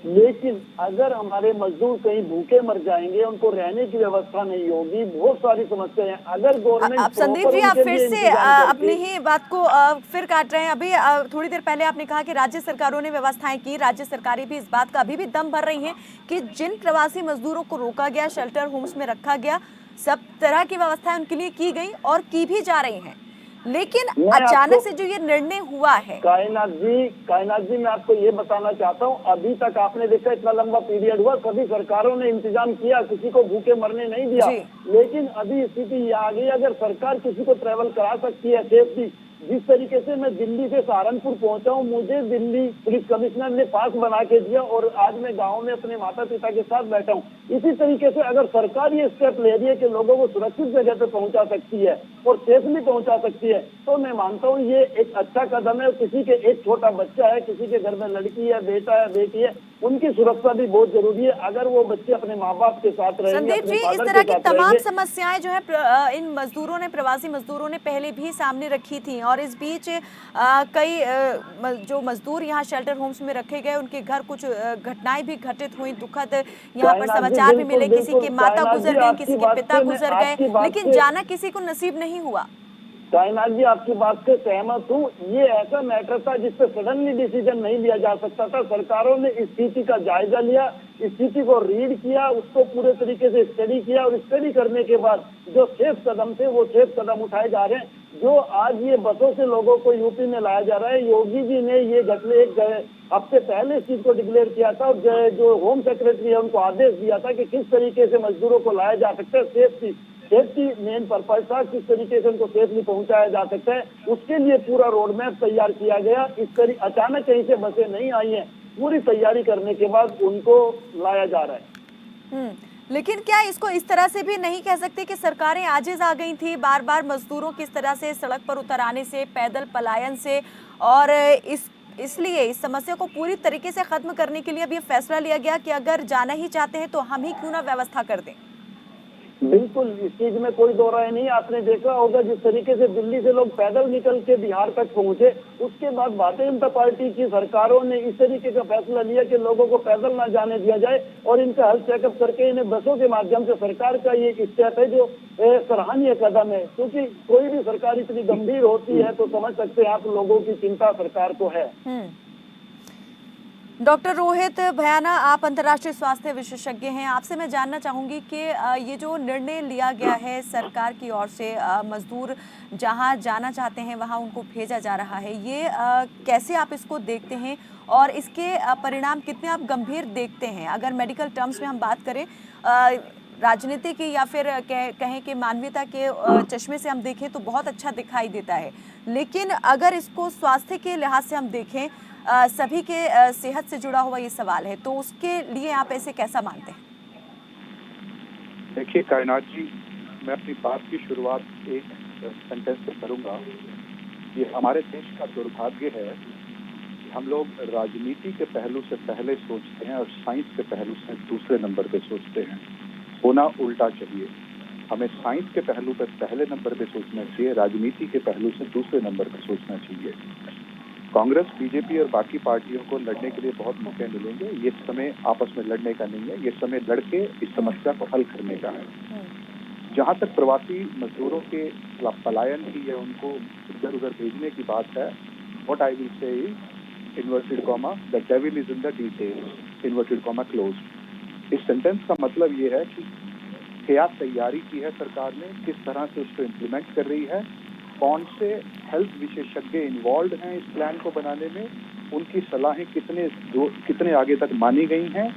लेकिन अगर हमारे मजदूर कहीं भूखे मर जाएंगे, उनको रहने की व्यवस्था नहीं होगी, बहुत सारी समस्याएं हैं। अगर गवर्नमेंट आप संदीप जी, आप फिर से अपनी ही बात को फिर काट रहे हैं। अभी थोड़ी देर पहले आपने कहा कि राज्य सरकारों ने व्यवस्थाएं की, राज्य सरकारें भी इस बात का अभी भी दम भर रही हैं कि जिन प्रवासी मजदूरों को रोका गया, शेल्टर होम्स में रखा गया, सब तरह की व्यवस्थाएं उनके लिए की गई और की भी जा रही हैं। लेकिन अचानक से जो ये निर्णय हुआ है, कायनात जी मैं आपको ये बताना चाहता हूँ, अभी तक आपने देखा इतना लंबा पीरियड हुआ, सभी सरकारों ने इंतजाम किया, किसी को भूखे मरने नहीं दिया। लेकिन अभी स्थिति ये आ गई, अगर सरकार किसी को ट्रेवल करा सकती है सेफली, जिस तरीके से मैं दिल्ली से सहारनपुर पहुंचा हूं, मुझे दिल्ली पुलिस कमिश्नर ने पास बना के दिया और आज मैं गांव में अपने माता पिता के साथ बैठा हूं। इसी तरीके से अगर सरकार ये स्टेप ले रही है कि लोगों को सुरक्षित जगह पे पहुंचा सकती है और सेफली पहुंचा सकती है, तो मैं मानता हूं ये एक अच्छा कदम है। किसी के एक छोटा बच्चा है, किसी के घर में लड़की है, बेटा है, बेटी है, उनकी सुरक्षा भी बहुत जरूरी है। अगर वो बच्चे अपने माँ बाप के साथ रहेंगे, संदीप अपने जी, इस फादर तरह के की साथ तमाम रहेंगे। समस्याएं जो है इन मजदूरों ने, प्रवासी मजदूरों ने पहले भी सामने रखी थी, और इस बीच कई जो मजदूर यहाँ शेल्टर होम्स में रखे गए, उनके घर कुछ घटनाएं भी घटित हुई, दुखद यहाँ पर कायनात जी, समाचार भी बिल्कुल मिले, किसी बिल्कुल की माता कायनात जी, गुजर गई, आपकी किसी के बात पिता से मैं गुजर गए, आपकी बात लेकिन से जाना किसी को नसीब नहीं हुआ। कायनात जी, आपकी बात से सहमत हूँ। ये ऐसा मैटर था जिस पे सडनली डिसीजन नहीं लिया जा सकता था। सरकारों ने इस स्थिति का जायजा लिया, स्थिति को रीड किया, उसको पूरे तरीके से स्टडी किया, और स्टडी करने के बाद जो सेफ कदम थे वो सेफ कदम उठाए जा रहे हैं। जो आज ये बसों से लोगों को यूपी में लाया जा रहा है, योगी जी ने ये घटना एक हफ्ते पहले इस चीज को डिक्लेयर किया था, और जो होम सेक्रेटरी है उनको आदेश दिया था कि किस तरीके से मजदूरों को लाया जा सकता है। सेफ्टी मेन पर्पज था, किस तरीके से उनको सेफली पहुंचाया जा सकता है, उसके लिए पूरा रोड मैप तैयार किया गया। इस तरह अचानक कहीं से बसें नहीं आई हैं, पूरी तैयारी करने के बाद उनको लाया जा रहा है। लेकिन क्या इसको इस तरह से भी नहीं कह सकते कि सरकारें आजिज आ गई थी बार बार मजदूरों की इस तरह से सड़क पर उतर आने से, पैदल पलायन से, और इसलिए इस समस्या को पूरी तरीके से खत्म करने के लिए अब ये फैसला लिया गया कि अगर जाना ही चाहते हैं तो हम ही क्यों ना व्यवस्था कर दें। बिल्कुल, इस चीज में कोई दो राय नहीं। आपने देखा होगा जिस तरीके से दिल्ली से लोग पैदल निकल के बिहार तक पहुंचे, उसके बाद भारतीय जनता पार्टी की सरकारों ने इस तरीके का फैसला लिया कि लोगों को पैदल ना जाने दिया जाए, और इनका हेल्थ चेकअप करके इन्हें बसों के माध्यम से, सरकार का ये स्टेप है जो सराहनीय कदम है। क्योंकि कोई भी सरकार इतनी गंभीर होती है तो समझ सकते हैं आप, लोगों की चिंता सरकार को है। डॉक्टर रोहित भयाना, आप अंतर्राष्ट्रीय स्वास्थ्य विशेषज्ञ हैं, आपसे मैं जानना चाहूंगी कि ये जो निर्णय लिया गया है सरकार की ओर से, मजदूर जहां जाना चाहते हैं वहां उनको भेजा जा रहा है, ये कैसे आप इसको देखते हैं, और इसके परिणाम कितने आप गंभीर देखते हैं? अगर मेडिकल टर्म्स में हम बात करें, राजनीति की या फिर कहें कि मानवीयता के चश्मे से हम देखें तो बहुत अच्छा दिखाई देता है, लेकिन अगर इसको स्वास्थ्य के लिहाज से हम देखें, सभी के सेहत से जुड़ा हुआ ये सवाल है, तो उसके लिए आप ऐसे कैसा मानते हैं? देखिए कायनात जी, मैं अपनी बात की शुरुआत एक सेंटेंस से करूंगा। ये हमारे देश का दुर्भाग्य है कि हम लोग राजनीति के पहलू से पहले सोचते हैं और साइंस के पहलू से दूसरे नंबर पे सोचते हैं। होना उल्टा चाहिए। हमें साइंस के पहलू पर पहले नंबर पे सोचना चाहिए, राजनीति के पहलू से दूसरे नंबर पे सोचना चाहिए। कांग्रेस, बीजेपी और बाकी पार्टियों को लड़ने के लिए बहुत मौके मिलेंगे। ये समय आपस में लड़ने का नहीं है, ये समय लड़के इस समस्या को हल करने का है। जहां तक प्रवासी मजदूरों के पलायन की या उनको इधर उधर भेजने की बात है, what I will say is inverted comma the devil is in the details, inverted comma close. इस सेंटेंस का मतलब ये है कि क्या तैयारी की है सरकार ने, किस तरह से उसको इम्प्लीमेंट कर रही है, कौन से हेल्थ विशेषज्ञ इन्वॉल्व हैं इस प्लान को बनाने में, उनकी सलाहें कितने आगे तक मानी गई हैं,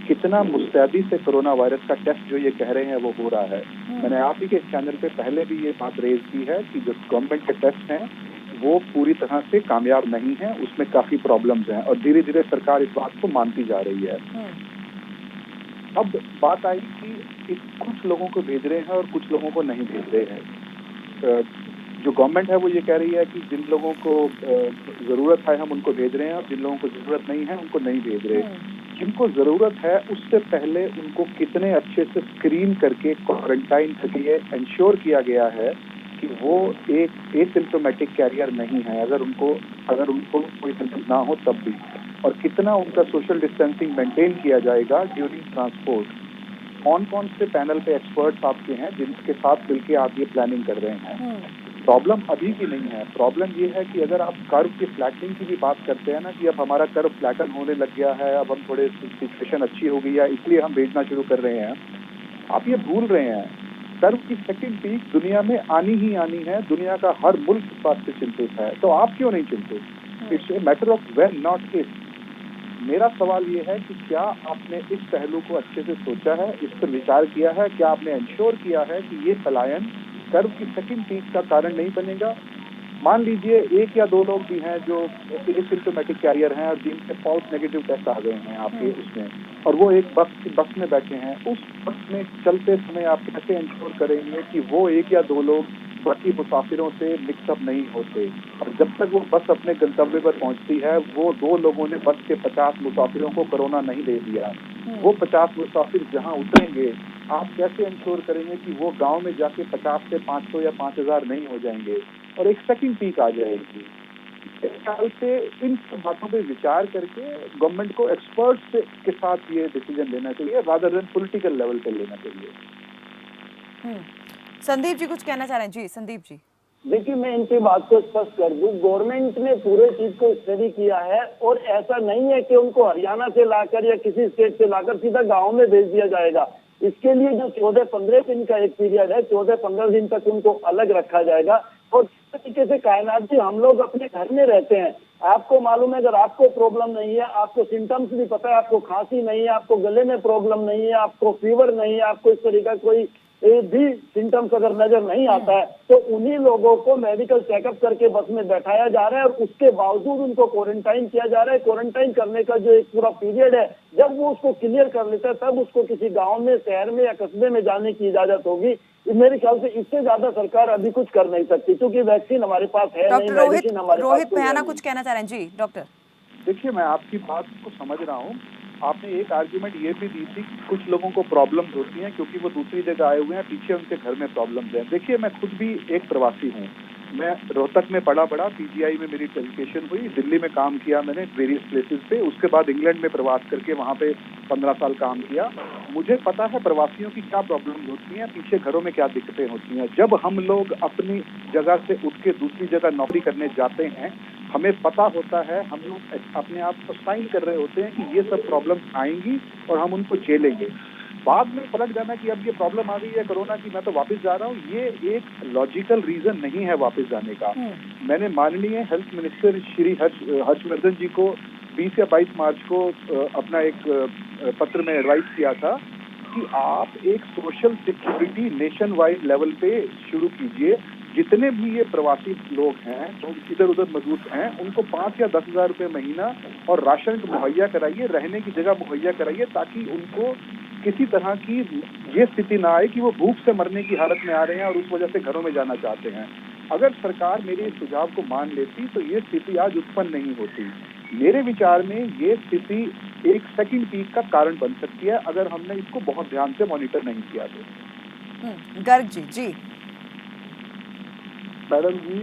कितना मुस्तैदी से कोरोना वायरस का टेस्ट जो ये कह रहे हैं वो हो रहा है। मैंने आप ही के चैनल पे पहले भी ये बात रेज की है कि जो गवर्नमेंट के टेस्ट हैं वो पूरी तरह से कामयाब नहीं है, उसमें काफी प्रॉब्लम्स हैं, और धीरे धीरे सरकार इस बात को मानती जा रही है। अब बात आई कि कुछ लोगों को भेज रहे हैं और कुछ लोगों को नहीं भेज रहे हैं। जो गवर्नमेंट है वो ये कह रही है कि जिन लोगों को जरूरत है हम उनको भेज रहे हैं, और जिन लोगों को जरूरत नहीं है उनको नहीं भेज रहे। जिनको जरूरत है उससे पहले उनको कितने अच्छे से स्क्रीन करके क्वारंटाइन करके इंश्योर किया गया है कि वो एक एसिम्प्टोमेटिक कैरियर नहीं है, अगर उनको कोई सिम्टम ना हो तब भी, और कितना उनका सोशल डिस्टेंसिंग मेंटेन किया जाएगा ड्यूरिंग ट्रांसपोर्ट। कौन कौन से पैनल पे एक्सपर्ट्स आपके हैं जिनके साथ मिलकर आप ये प्लानिंग कर रहे हैं। प्रॉब्लम अभी की नहीं है, प्रॉब्लम ये है कि अगर आप कर्व की फ्लैटनिंग की भी बात करते हैं ना, कि अब हमारा कर्व फ्लैटन होने लग गया है, अब हम थोड़े सिचुएशन अच्छी हो गई है इसलिए हम भेजना शुरू कर रहे हैं, आप ये भूल रहे हैं कर्व की सेकंड पीक दुनिया में आनी ही आनी है। दुनिया का हर मुल्क इस बात से चिंतित है, तो आप क्यों नहीं चिंतित? It's a matter of when not if. मेरा सवाल ये है कि क्या आपने इस पहलू को अच्छे से सोचा है, इस पर विचार किया है, क्या आपने इंश्योर किया है कि ये पलायन कर्व की सेकंड पीक का कारण नहीं बनेगा? मान लीजिए एक या दो लोग भी हैं जो एसिम्प्टोमेटिक कैरियर हैं और जिनके फॉल्स नेगेटिव टेस्ट आ गए हैं आपके उसमें, और वो एक बस में बैठे हैं, उस बस में चलते समय आप कैसे इंश्योर करेंगे कि वो एक या दो लोग बाकी मुसाफिरों से मिक्सअप नहीं होते, और जब तक वो बस अपने गंतव्य पर पहुंचती है, वो 2 लोगों ने बस के 50 मुसाफिरों को कोरोना नहीं दे दिया। वो 50 मुसाफिर जहां उतरेंगे, आप कैसे इंश्योर करेंगे कि वो गांव में जाके 50 से 500 या 5000 नहीं हो जाएंगे और एक सेकंड पीक आ जाएगी। इस ख्याल से इन सब बातों पे विचार करके गवर्नमेंट को एक्सपर्ट्स के साथ ये डिसीजन लेना चाहिए, रादर देन पॉलिटिकल लेवल पे लेना चाहिए। संदीप जी कुछ कहना चाह रहे हैं? जी संदीप जी। देखिए, मैं इनकी बात को स्पष्ट कर दूं, गवर्नमेंट ने पूरे चीज को स्टडी किया है और ऐसा नहीं है कि उनको हरियाणा से लाकर या किसी स्टेट से लाकर सीधा गांव में भेज दिया जाएगा। इसके लिए जो 14-15 दिन का एक पीरियड है, 14-15 दिन तक उनको अलग रखा जाएगा। और इस तरीके से कायनात जी, हम लोग अपने घर में रहते हैं, आपको मालूम है, अगर आपको प्रॉब्लम नहीं है, आपको सिम्टम्स भी पता है, आपको खांसी नहीं है, आपको गले में प्रॉब्लम नहीं है, आपको फीवर नहीं है, आपको इस तरीका कोई भी सिम्टम्स अगर नजर नहीं आता है, तो उन्हीं लोगों को मेडिकल चेकअप करके बस में बैठाया जा रहा है और उसके बावजूद उनको क्वारंटाइन किया जा रहा है। क्वारंटाइन करने का जो एक पूरा पीरियड है, जब वो उसको क्लियर कर लेता है, तब उसको किसी गांव में, शहर में या कस्बे में जाने की इजाजत होगी। मेरे ख्याल से इससे ज्यादा सरकार अभी कुछ कर नहीं सकती, क्योंकि वैक्सीन हमारे पास है नहीं, मेडिसिन हमारे पास रोहित भयाना कुछ कहना चाह रहे हैं? जी डॉक्टर। देखिए, मैं आपकी बात को समझ रहा हूँ। आपने एक आर्ग्यूमेंट ये भी दी थी कि कुछ लोगों को प्रॉब्लम्स होती हैं क्योंकि वो दूसरी जगह आए हुए हैं, पीछे उनके घर में प्रॉब्लम्स हैं। देखिए, मैं खुद भी एक प्रवासी हूँ। मैं रोहतक में पढ़ा, पीजीआई में मेरी एजुकेशन हुई, दिल्ली में काम किया मैंने वेरियस प्लेसेस पे, उसके बाद इंग्लैंड में प्रवास करके वहाँ पे 15 साल काम किया। मुझे पता है प्रवासियों की क्या प्रॉब्लम्स होती हैं, पीछे घरों में क्या दिक्कतें होती हैं। जब हम लोग अपनी जगह से उठ के दूसरी जगह नौकरी करने जाते हैं, हमें पता होता है, हम लोग अपने आप को साइन कर रहे होते हैं कि ये सब प्रॉब्लम्स आएंगी और हम उनको झेलेंगे। बाद में पलट जाना कि अब ये प्रॉब्लम आ गई है कोरोना की, मैं तो वापस जा रहा हूँ, ये एक लॉजिकल रीजन नहीं है वापस जाने का। मैंने माननीय हेल्थ मिनिस्टर श्री हर्षवर्धन जी को 20 या 22 मार्च को अपना एक पत्र में एडवाइस किया था कि आप एक social security nation wide level पे शुरू कीजिए। जितने भी ये प्रवासी लोग हैं जो इधर उधर मौजूद हैं, उनको 5 या 10 हजार रुपये महीना और राशन मुहैया कराइए, रहने की जगह मुहैया कराइए, ताकि उनको किसी तरह की ये स्थिति ना आए कि वो भूख से मरने की हालत में आ रहे हैं और उस वजह से घरों में जाना चाहते हैं। अगर सरकार मेरे इस सुझाव को मान लेती तो ये स्थिति आज उत्पन्न नहीं होती। मेरे विचार में ये स्थिति एक सेकंड पीक का कारण बन सकती है अगर हमने इसको बहुत ध्यान से मॉनिटर नहीं किया तो। गर्ग जी। जी मैडम जी,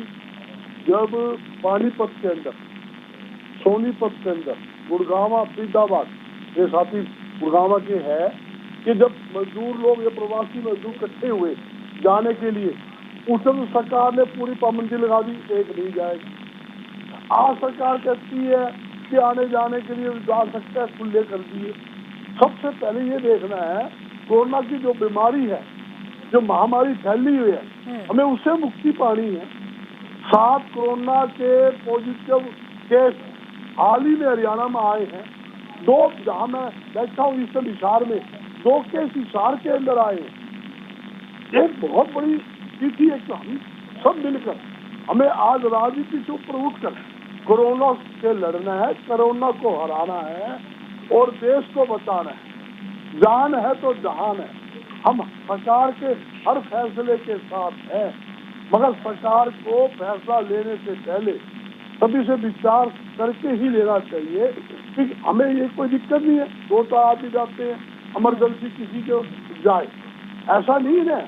जब पानीपत के अंदर, सोनीपत के अंदर, गुड़गांव, फरीदाबाद, ये साथी गुड़गांव के है कि जब मजदूर लोग, ये प्रवासी मजदूर इकट्ठे हुए जाने के लिए, उस समय सरकार ने पूरी पाबंदी लगा दी, एक नहीं जाएगा। आज सरकार कहती है कि आने जाने के लिए जा सकता है, खुले कर दिए। सबसे पहले ये देखना है कोरोना की जो बीमारी है, जो महामारी फैली हुई है, हमें उससे मुक्ति पानी है। 7 कोरोना के पॉजिटिव केस हाल ही में हरियाणा में आए हैं। 2 जहां मैं बैठा हूँ इस समय हिसार में, 2 केस हिसार के अंदर आए हैं। एक बहुत बड़ी स्थिति है कि हम सब मिलकर, हमें आज राजनीति से ऊपर उठकर कोरोना से लड़ना है, कोरोना को हराना है और देश को बचाना है। जान है तो जहान है। हम सरकार के हर फैसले के साथ हैं, मगर सरकार को फैसला लेने से पहले सभी से विचार करके ही लेना चाहिए कि हमें ये कोई दिक्कत नहीं है, 2 तार आदमी जाते हैं, इमरजेंसी किसी को जाए, ऐसा नहीं है।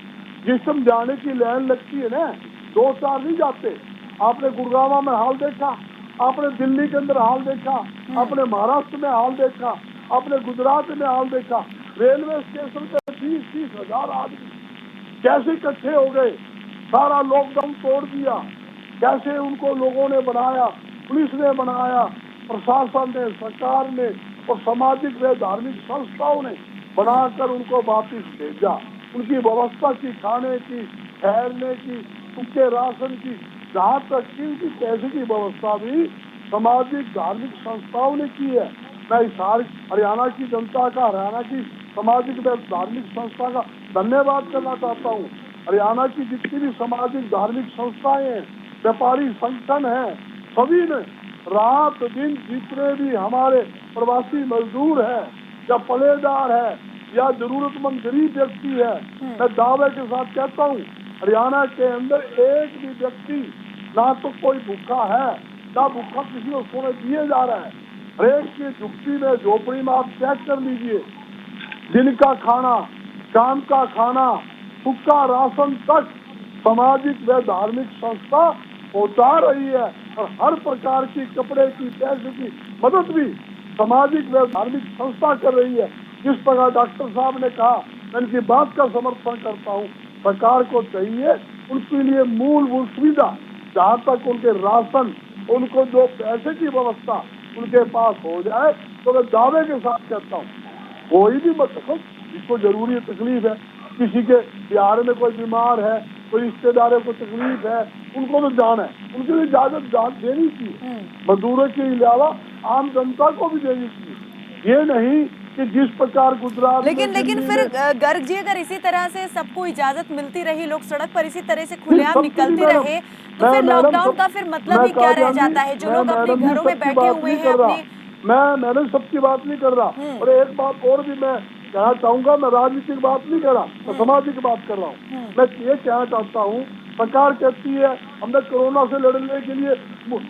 जिस समय जाने की लाइन लगती है ना, 2 तार नहीं जाते। आपने गुड़गांव में हाल देखा, आपने दिल्ली के अंदर हाल देखा, आपने महाराष्ट्र में हाल देखा, आपने गुजरात में हाल देखा। रेलवे स्टेशन पे 20-30 हजार आदमी कैसे इकट्ठे हो गए, सारा लॉकडाउन तोड़ दिया, कैसे उनको लोगों ने बनाया, पुलिस ने बनाया, प्रशासन ने, सरकार ने और सामाजिक व धार्मिक संस्थाओं ने बनाकर उनको वापिस भेजा। उनकी व्यवस्था की, खाने की, ठहरने की, उनके राशन की, जहाँ तक कि उनकी पैसे की व्यवस्था भी सामाजिक धार्मिक संस्थाओं ने की है। मैं इस हरियाणा की जनता का, हरियाणा की सामाजिक व धार्मिक संस्था का धन्यवाद करना चाहता हूँ। हरियाणा की जितनी भी सामाजिक धार्मिक संस्थाएं हैं, व्यापारी संगठन हैं, सभी ने रात दिन, जितने भी हमारे प्रवासी मजदूर हैं या पलेदार है या जरूरतमंद गरीब व्यक्ति है, मैं दावे के साथ कहता हूँ हरियाणा के अंदर एक भी व्यक्ति ना तो कोई भूखा है, ना भूखा किसी को सोने दिए जा रहा है। हर एक की झुग्गी में, झोपड़ी में आप चेक कर लीजिए, दिन का खाना, शाम का खाना, सूखा राशन तक सामाजिक व धार्मिक संस्था पहुंचा रही है और हर प्रकार की कपड़े की, पैसे की मदद भी सामाजिक व धार्मिक संस्था कर रही है। जिस प्रकार डॉक्टर साहब ने कहा, मैं इनकी बात का समर्थन करता हूँ। सरकार को चाहिए उनके लिए मूलभूत सुविधा, जहाँ तक उनके राशन, उनको जो पैसे की व्यवस्था उनके पास हो जाए, तो मैं दावे के साथ कहता हूँ कोई भी मतलब जिसको जरूरी है, तकलीफ है, किसी के बिहार में कोई बीमार है, कोई रिश्तेदारों को तकलीफ है, उनको तो जाना है, उनके लिए इजाजत देनी चाहिए। मजदूरों के अलावा आम जनता को भी देनी चाहिए। ये नहीं कि जिस प्रकार गुजरात लेकिन फिर गर्ग जी, अगर इसी तरह से सबको इजाजत मिलती रही, लोग सड़क पर इसी तरह से खुलेआम निकलते रहे, तो फिर लॉकडाउन का फिर मतलब ही क्या रह जाता है? जो लोग अपने घरों में बैठे हुए हैं अपने, मैंने सबकी बात नहीं कर रहा। और एक बात और भी मैं कहना चाहूंगा, मैं राजनीतिक बात नहीं कर रहा, मैं सामाजिक बात कर रहा हूँ। मैं ये कहना चाहता हूँ, सरकार कहती है हमने कोरोना से लड़ने के लिए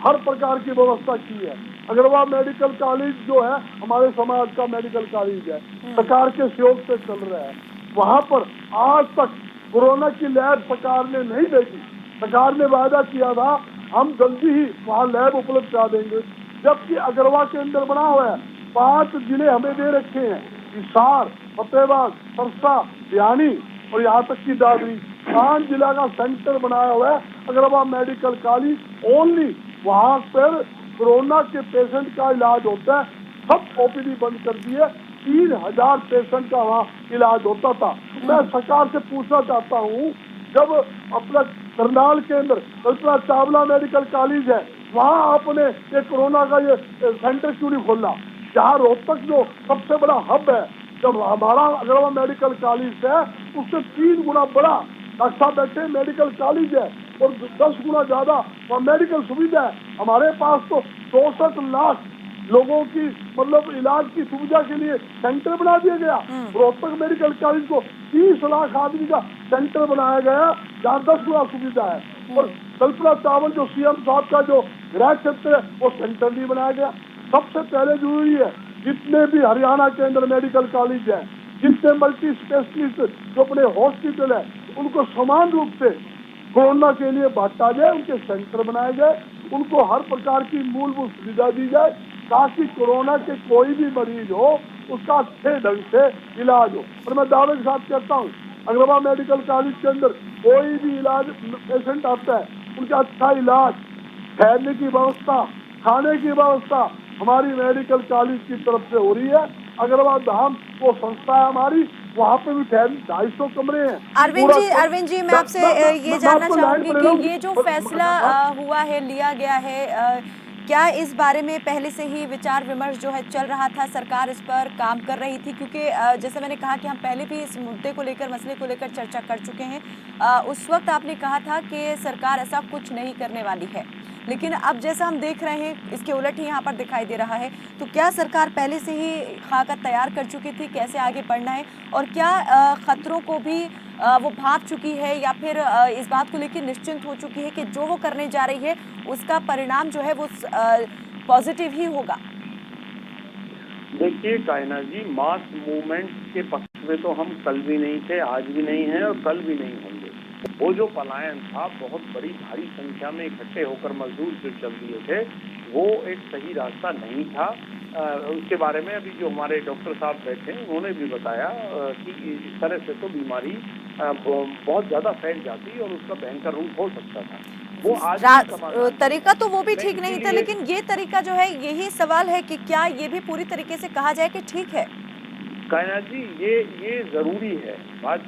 हर प्रकार की व्यवस्था की है। अग्रवाल मेडिकल कॉलेज जो है हमारे समाज का मेडिकल कॉलेज है, सरकार के सहयोग से चल रहा है। वहाँ पर आज तक कोरोना की लैब सरकार ने नहीं भेजी। सरकार ने वादा किया था हम जल्दी ही वहाँ लैब उपलब्ध करा देंगे, जबकि अग्रवाल के अंदर बना हुआ है। 5 जिले हमें दे रखे हैं, हिसार, फतेहाबाद, सरसा, भिवानी और यहाँ तक की दादरी। 5 जिला का सेंटर बनाया हुआ है अग्रवाल मेडिकल कॉलेज। ओनली वहाँ पर कोरोना के पेशेंट का इलाज होता है। सब ओपीडी बंद कर दिए। 3000 पेशेंट का वहाँ इलाज होता था। मैं सरकार से पूछना चाहता हूँ, जब अपना करनाल के अंदर कल्पना चावला मेडिकल कॉलेज है, वहाँ आपने ये कोरोना का ये सेंटर क्यों नहीं खोला? जहाँ रोहतक जो सबसे बड़ा हब है, जब हमारा अग्रवाल मेडिकल कॉलेज है, उससे 3 गुना बड़ा डॉक्टर साहब बैठे मेडिकल कॉलेज है और 10 गुना ज्यादा वहाँ मेडिकल सुविधा है। हमारे पास तो 64 लाख लोगों की मतलब इलाज की सुविधा के लिए सेंटर बना दिया गया। रोहतक मेडिकल कॉलेज को 30 लाख आदमी का सेंटर बनाया गया, जहाँ 10 गुना सुविधा है। और कल्पना चावल जो सीएम साहब का जो गृह क्षेत्र है, वो सेंटर नहीं बनाया गया। सबसे पहले जरूरी है जितने भी हरियाणा के अंदर मेडिकल कॉलेज है, जितने मल्टी स्पेशलिस्ट जो अपने हॉस्पिटल है, उनको समान रूप से कोरोना के लिए बांटा जाए, उनके सेंटर बनाए जाए, उनको हर प्रकार की मूलभूत सुविधा दी जाए, ताकि कोरोना के कोई भी मरीज हो उसका अच्छे ढंग से इलाज हो। और मैं दावे के साथ कहता हूँ, अग्रवाल मेडिकल कॉलेज के अंदर कोई भी इलाज पेशेंट आता है, उनका अच्छा इलाज, ठहरने की व्यवस्था, खाने की व्यवस्था हमारी मेडिकल कॉलेज की तरफ से हो रही है। अग्रवाल धाम वो संस्था है हमारी, वहाँ पे भी 250 कमरे हैं। अरविंद जी, मैं आपसे ये जानना चाहूंगी कि ये जो फैसला हुआ है, लिया गया है, क्या इस बारे में पहले से ही विचार विमर्श जो है चल रहा था? सरकार इस पर काम कर रही थी? क्योंकि जैसे मैंने कहा कि हम पहले भी इस मुद्दे को लेकर, मसले को लेकर चर्चा कर चुके हैं। उस वक्त आपने कहा था कि सरकार ऐसा कुछ नहीं करने वाली है, लेकिन अब जैसा हम देख रहे हैं इसके उलट ही यहाँ पर दिखाई दे रहा है। तो क्या सरकार पहले से ही खाका तैयार कर चुकी थी कैसे आगे बढ़ना है, और क्या खतरों को भी वो भांप चुकी है, या फिर इस बात को लेकर निश्चिंत हो चुकी है कि जो वो करने जा रही है उसका परिणाम जो है वो पॉजिटिव ही होगा? देखिए कायनात जी, मास मूवमेंट के पक्ष में तो हम कल भी नहीं थे, आज भी नहीं है और कल भी नहीं होंगे। वो जो पलायन था, बहुत बड़ी भारी संख्या में इकट्ठे होकर मजदूर जो चल दिए थे, वो एक सही रास्ता नहीं था। उसके बारे में अभी जो हमारे डॉक्टर साहब बैठे उन्होंने भी बताया कि इस तरह से तो बीमारी बहुत ज्यादा फैल जाती और उसका भयंकर रूप हो सकता था। वो आज तरीका तो वो भी ठीक नहीं था, लेकिन ये तरीका जो है, यही सवाल है कि क्या ये भी पूरी तरीके से कहा जाए कि ठीक है? कायनात जी, ये जरूरी है बात।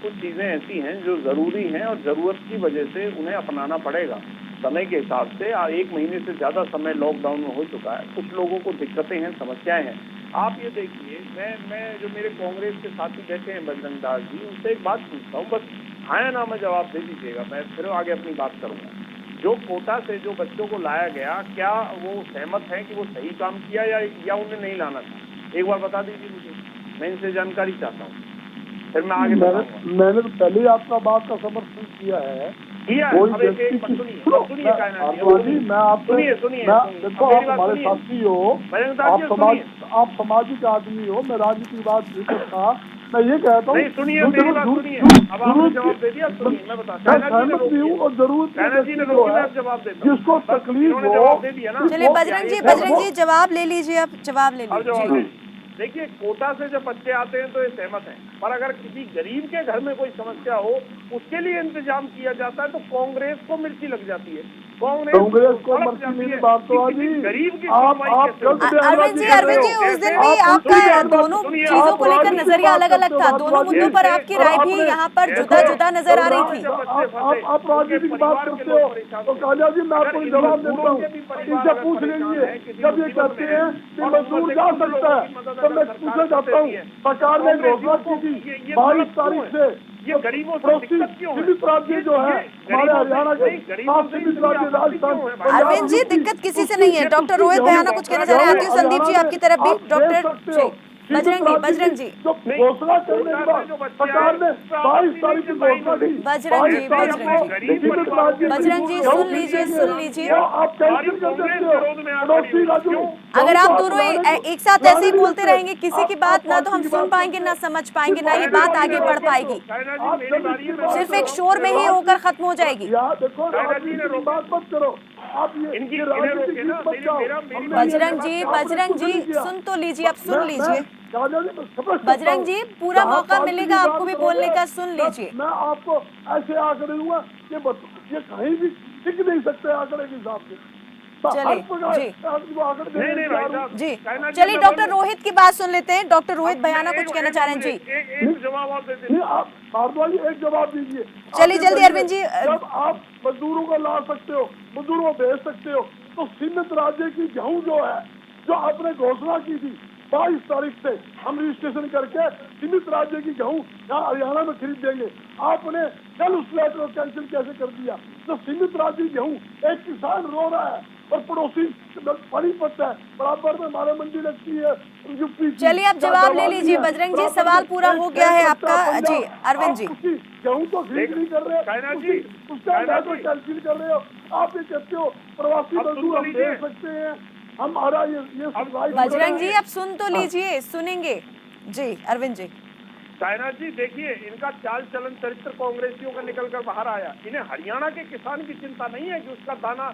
कुछ चीजें ऐसी हैं जो जरूरी हैं और जरूरत की वजह से उन्हें अपनाना पड़ेगा समय के हिसाब से। 1 महीने से ज्यादा समय लॉकडाउन में हो चुका है, कुछ लोगों को दिक्कतें हैं, समस्याएं हैं। आप ये देखिए, मैं जो मेरे कांग्रेस के साथी बैठे हैं बजरंग दास जी, उनसे एक बात पूछता हूँ, बस हाँ या ना में जवाब दे दीजिएगा, मैं फिर आगे अपनी बात करूंगा। जो कोटा से जो बच्चों को लाया गया, क्या वो सहमत है कि वो सही काम किया या उन्हें नहीं लाना था? एक बार बता दीजिए मुझे, मैं इनसे जानकारी चाहता हूँ। फिर मैं आगे बताऊंगा। मैंने तो पहले ही आपका बात का समर्थन किया है। किया कोई अब एक व्यक्ति की सुनिए कायनात जी, मैं आपसे सुनिए देखो, आप हमारे साथी हो, आप सामाजिक आदमी हो, मैं राजनीति की बात नहीं करता। मैं ये कहता हूँ नहीं, सुनिए मेरी बात सुनिए। अब आपने जवाब दे दिया, सुनिए मैं बता। मैं सहमत नहीं हूँ और जरूरत जी ने रोकी, मैं जवाब देता हूँ। जिसको तकलीफ हो, जवाब दे दिया ना। चलिए बजरंग जी जवाब ले लीजिए, आप जवाब ले अब जवाब लीजिए। देखिए, कोटा से जब बच्चे आते हैं तो ये सहमत है, पर अगर किसी गरीब के घर में कोई समस्या हो उसके लिए इंतजाम किया जाता है तो कांग्रेस को मिर्ची लग जाती है। कांग्रेस को मिर्ची नहीं, बात तो आज गरीब की अरविंद जी उस दिन भी आपका दोनों चीजों को लेकर नजरिया अलग अलग था, दोनों मुद्दों पर आपकी राय भी यहाँ पर जुदा जुदा नजर आ रही थी। आप राजनीति की बात करते हो तो काजा जी मैं आपको जवाब देता हूँ, इनसे पूछ लीजिए। जब ये कहते हैं कि मजदूर जा सकता है तो मैं पूछना चाहता हूँ, सरकार ने घोषणा की थी 22 तारीख से ये गरीबों से पड़ोसी सीमित राज्य जो है हमारे हरियाणा के 7 सीमित राज्य राजस्थान। अरविंद जी दिक्कत किसी से नहीं है। डॉक्टर रोहित भयाना कुछ कहना चाह रहे हैं। आती हूँ संदीप जी आपकी तरफ भी। डॉक्टर जी बजरंग जी जो घोषणा करने के बाद सरकार ने 22 तारीख की घोषणा की। बजरंग जी सुन लीजिए। आप कैंसिल कर देते हो पड़ोसी राज्यों। अगर आप दोनों एक साथ ऐसे ही बोलते रहेंगे, किसी की बात ना तो हम सुन पाएंगे ना समझ पाएंगे, ना ये बात आगे बढ़ पाएगी, सिर्फ एक शोर में ही होकर खत्म हो जाएगी। देखो बात मत करो आप, ये बजरंग जी सुन तो लीजिए, आप सुन लीजिए। बजरंग जी पूरा मौका मिलेगा आपको भी बोलने का, सुन लीजिए। मैं आपको ऐसे आंकड़े दूंगा ये कहीं भी टिक नहीं सकते आंकड़े के हिसाब से। चलिए डॉक्टर रोहित की बात सुन लेते हैं। डॉक्टर रोहित भयाना कुछ कहना चाह रहे हैं जी। एक जवाब और दे दीजिए। आप भारद्वाज एक जवाब दीजिए। चलिए जल्दी अरविंद जी। जब आप मजदूरों को ला सकते हो, मजदूरों को भेज सकते हो, तो सीमित राज्य की गेहूं जो है, जो आपने घोषणा की थी 22 तारीख से हम रजिस्ट्रेशन करके सीमित राज्य की गेहूं यहाँ हरियाणा में खरीद देंगे, आपने कल उस लेटर को कैंसिल कैसे कर दिया? जो सीमित राज्य की गेहूं, एक किसान रो रहा है और पड़ोसी पानीपत है, बराबर में हमारे मंडी लगती है यूपी। चलिए अब जवाब ले लीजिए बजरंग जी, सवाल पूरा हो गया है आपका। जी अरविंद जी गेहूं तो खरीद नहीं कर रहे, उसका लेटर कैंसिल कर रहे हो। आप ये कहते हो प्रवासी मजदूर हम भेज सकते हैं, हमारा ये बजरंग जी आप सुन तो लीजिए, सुनेंगे जी। अरविंद जी सायनाथ जी देखिए, इनका चाल चलन चरित्र कांग्रेसियों का निकल कर बाहर आया। इन्हें हरियाणा के किसान की चिंता नहीं है कि उसका दाना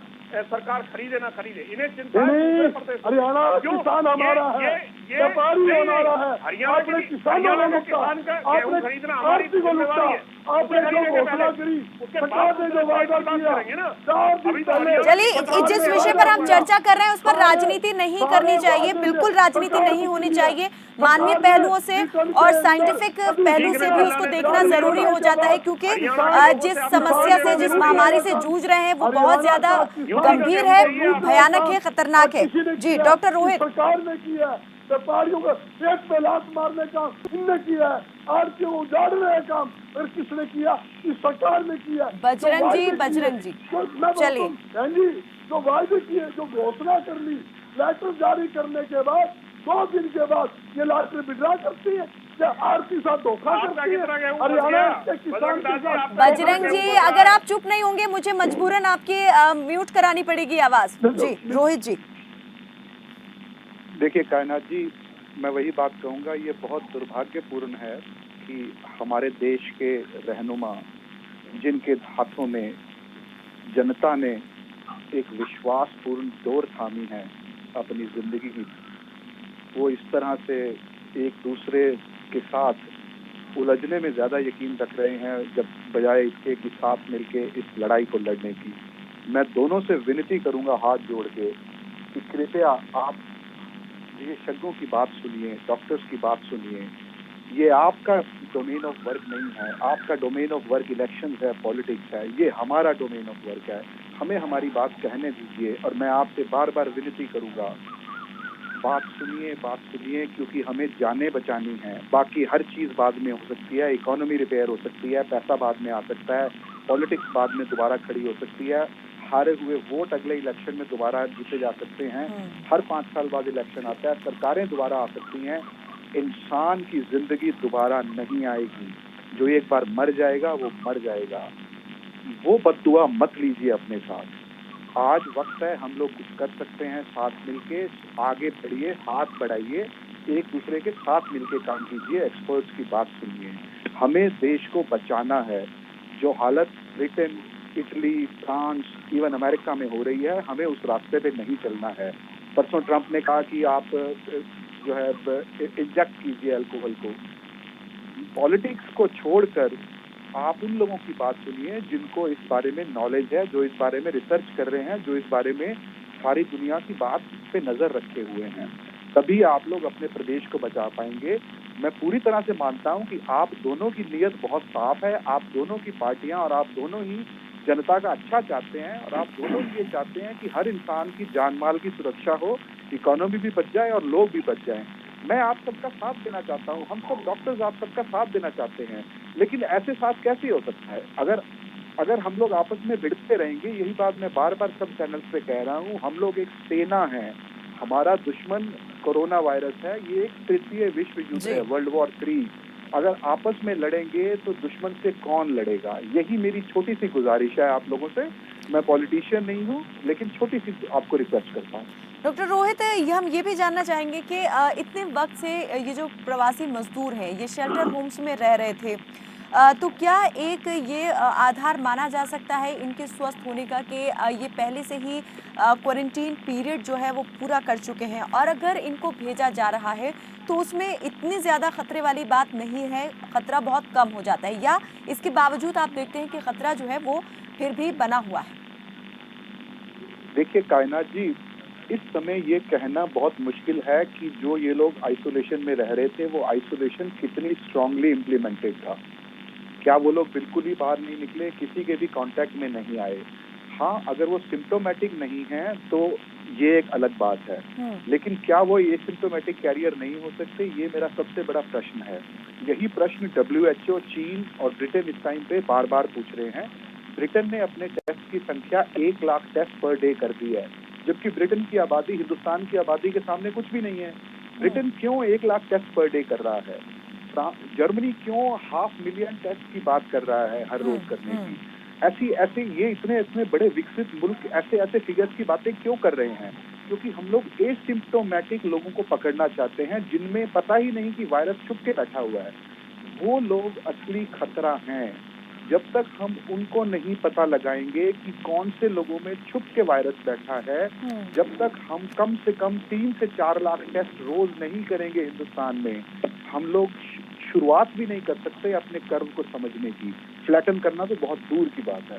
सरकार खरीदे ना खरीदे, इन्हें चिंता है हरियाणा किसान हमारा है, व्यापारी हमारा है। हरियाणा किसान के किसान का गेहूं खरीदना हमारी जिम्मेदारी है। आपने जो घोषणा करी, सरकार ने जो वादा किया, चलिए जिस विषय पर हम चर्चा कर रहे हैं उस पर राजनीति नहीं करनी चाहिए, बिल्कुल राजनीति नहीं होनी चाहिए। मानवीय पहलुओं से और साइंटिफिक पहलू से भी उसको देखना जरूरी हो जाता है, क्योंकि जिस समस्या से, जिस महामारी से जूझ रहे हैं वो बहुत ज्यादा गंभीर है, भयानक है, खतरनाक है। जी डॉक्टर रोहित। सरकार ने किया, व्यापारियों को पेट पे लात मारने का इनने किया, आरतीयों को उजाड़ने का काम फिर किसने किया? इस सरकार ने किया। बजरंग जी चलिए जी, जो वायदे किए, जो घोषणा कर ली, लेटर जारी करने के बाद 2 दिन के बाद ये लेटर विड्रॉ करती है, क्या आरती साथ धोखा करती है हरियाणा के किसान के साथ? बजरंग जी अगर आप चुप नहीं होंगे मुझे मजबूरन आपकी म्यूट करानी पड़ेगी आवाज। जी रोहित जी। देखिए कायनात जी, मैं वही बात कहूंगा, ये बहुत दुर्भाग्यपूर्ण है कि हमारे देश के रहनुमा, जिनके हाथों में जनता ने एक विश्वासपूर्ण डोर थामी है अपनी जिंदगी की, वो इस तरह से एक दूसरे के साथ उलझने में ज्यादा यकीन रख रहे हैं जब बजाय इसके कि साथ मिलके इस लड़ाई को लड़ने की। मैं दोनों से विनती करूंगा हाथ जोड़ के कि कृपया आप विशेषज्ञों की बात सुनिए, डॉक्टर्स की बात सुनिए। ये आपका डोमेन ऑफ वर्क नहीं है, आपका डोमेन ऑफ वर्क इलेक्शंस है, पॉलिटिक्स है, ये हमारा डोमेन ऑफ वर्क है। हमें हमारी बात कहने दीजिए और मैं आपसे बार बार विनती करूंगा, बात सुनिए क्योंकि हमें जाने बचानी है। बाकी हर चीज बाद में हो सकती है, इकोनॉमी रिपेयर हो सकती है, पैसा बाद में आ सकता है, पॉलिटिक्स बाद में दोबारा खड़ी हो सकती है, हारे हुए वोट अगले इलेक्शन में दोबारा जीते जा सकते हैं, हर 5 साल बाद इलेक्शन आता है, सरकारें दोबारा आ सकती हैं। इंसान की जिंदगी दोबारा नहीं आएगी। जो एक बार मर जाएगा वो मर जाएगा। वो बद्दुआ मत लीजिए अपने साथ। आज वक्त है, हम लोग कुछ कर सकते हैं साथ मिलके। आगे बढ़िए, हाथ बढ़ाइए, एक दूसरे के साथ मिलके काम कीजिए, एक्सपर्ट्स की बात सुनिए। हमें देश को बचाना है। जो हालत Britain, Italy, France, even America में हो रही है, हमें उस रास्ते पे नहीं चलना है। परसों ट्रंप ने कहा कि आप जो है इंजेक्ट कीजिए अल्कोहल को। पॉलिटिक्स को छोड़कर आप उन लोगों की बात सुनिए जिनको इस बारे में नॉलेज है, जो इस बारे में रिसर्च कर रहे हैं, जो इस बारे में सारी दुनिया की बात पे नजर रखे हुए हैं। तभी आप लोग अपने प्रदेश को बचा पाएंगे। मैं पूरी तरह से मानता हूं कि आप दोनों की नीयत बहुत साफ है। आप दोनों की पार्टियां और आप दोनों ही जनता का अच्छा चाहते हैं, और आप दोनों ये चाहते हैं कि हर इंसान की जान माल की सुरक्षा हो, इकोनॉमी भी बच जाए और लोग भी बच जाएं। मैं आप सबका साथ देना चाहता हूं, हम सब डॉक्टर्स आप सबका साथ देना चाहते हैं, लेकिन ऐसे साथ कैसे हो सकता है अगर हम लोग आपस में भिड़ते रहेंगे। यही बात मैं बार बार सब चैनल्स पे कह रहा हूं, हम लोग एक सेना है। हमारा दुश्मन कोरोना वायरस है, ये एक तृतीय विश्व युद्ध है, वर्ल्ड वॉर 3। अगर आपस में लड़ेंगे तो दुश्मन से कौन लड़ेगा? यही मेरी छोटी सी गुजारिश है आप लोगों से। मैं पॉलिटिशियन नहीं हूँ, लेकिन छोटी सी आपको रिक्वेस्ट करता हूँ। डॉक्टर रोहित, हम ये भी जानना चाहेंगे कि इतने वक्त से ये जो प्रवासी मजदूर हैं ये शेल्टर होम्स में रह रहे थे, तो क्या एक ये आधार माना जा सकता है इनके स्वस्थ होने का कि ये पहले से ही क्वारंटीन पीरियड जो है वो पूरा कर चुके हैं, और अगर इनको भेजा जा रहा है तो उसमें इतनी ज़्यादा खतरे वाली बात नहीं है, खतरा बहुत कम हो जाता है, या इसके बावजूद आप देखते हैं कि खतरा जो है वो फिर भी बना हुआ है? देखिए कायनात जी, इस समय ये कहना बहुत मुश्किल है कि जो ये लोग आइसोलेशन में रह रहे थे वो आइसोलेशन कितनी स्ट्रांगली इम्प्लीमेंटेड था। क्या वो लोग बिल्कुल ही बाहर नहीं निकले, किसी के भी कांटेक्ट में नहीं आए? हाँ, अगर वो सिम्प्टोमेटिक नहीं है तो ये एक अलग बात है, लेकिन क्या वो एसिम्प्टोमेटिक कैरियर नहीं हो सकते? ये मेरा सबसे बड़ा प्रश्न है। यही प्रश्न WHO, चीन और ब्रिटेन इस टाइम पे बार बार पूछ रहे हैं। ब्रिटेन ने अपने टेस्ट की संख्या 1 लाख टेस्ट पर डे कर दी है, जबकि ब्रिटेन की आबादी हिंदुस्तान की आबादी के सामने कुछ भी नहीं है। ब्रिटेन क्यों 1 लाख टेस्ट पर डे कर रहा है? जर्मनी क्यों 500,000 टेस्ट की बात कर रहा है हर रोज करने की? ऐसे ये इतने बड़े विकसित मुल्क ऐसे फिगर्स की बातें क्यों कर रहे हैं? क्योंकि हम लोग एसिम्प्टोमेटिक लोगों को पकड़ना चाहते हैं, जिनमें पता ही नहीं कि वायरस छुप के बैठा हुआ है। वो लोग असली खतरा हैं। जब तक हम उनको नहीं पता लगाएंगे कि कौन से लोगों में छुप के वायरस बैठा है, जब तक हम कम से कम 3 से 4 लाख टेस्ट रोज नहीं करेंगे हिंदुस्तान में, हम लोग शुरुआत भी नहीं कर सकते अपने कर्व को समझने की। फ्लैटन करना तो बहुत दूर की बात है।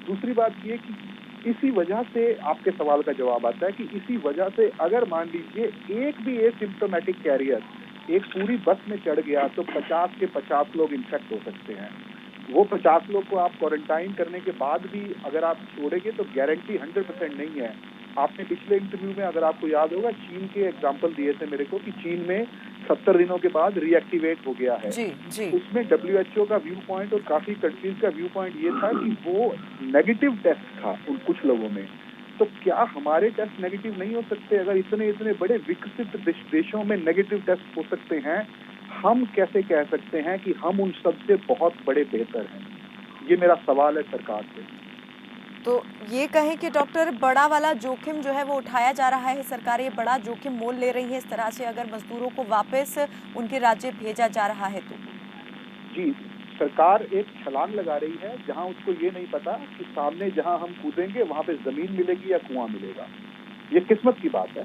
दूसरी बात ये कि इसी वजह से आपके सवाल का जवाब आता है कि इसी वजह से अगर मान लीजिए एक भी एसिम्प्टोमेटिक कैरियर एक पूरी बस में चढ़ गया तो 50 के 50 लोग इन्फेक्ट हो सकते हैं। वो 50 लोग को आप क्वारंटाइन करने के बाद भी अगर आप छोड़ेंगे तो गारंटी 100% नहीं है। आपने पिछले इंटरव्यू में, अगर आपको याद होगा, चीन के एग्जाम्पल दिए थे मेरे को कि चीन में 70 दिनों के बाद रीएक्टिवेट हो गया है। जी। उसमें WHO का व्यू पॉइंट और काफी कंट्रीज का व्यू पॉइंट ये था कि वो नेगेटिव टेस्ट था उन कुछ लोगों में। तो क्या हमारे टेस्ट नेगेटिव नहीं हो सकते? अगर इतने बड़े विकसित देशों में नेगेटिव टेस्ट हो सकते हैं, हम कैसे कह सकते हैं कि हम उन सबसे बहुत बड़े बेहतर हैं? ये मेरा सवाल है सरकार से। तो ये कहें कि डॉक्टर, बड़ा वाला जोखिम जो है वो उठाया जा रहा है, सरकार ये बड़ा जोखिम मोल ले रही है इस तरह से अगर मजदूरों को वापस उनके राज्य भेजा जा रहा है तो? जी, सरकार एक छलांग लगा रही है जहां उसको ये नहीं पता कि सामने जहां हम कूदेंगे वहां पे जमीन मिलेगी या कुआं मिलेगा। ये किस्मत की बात है।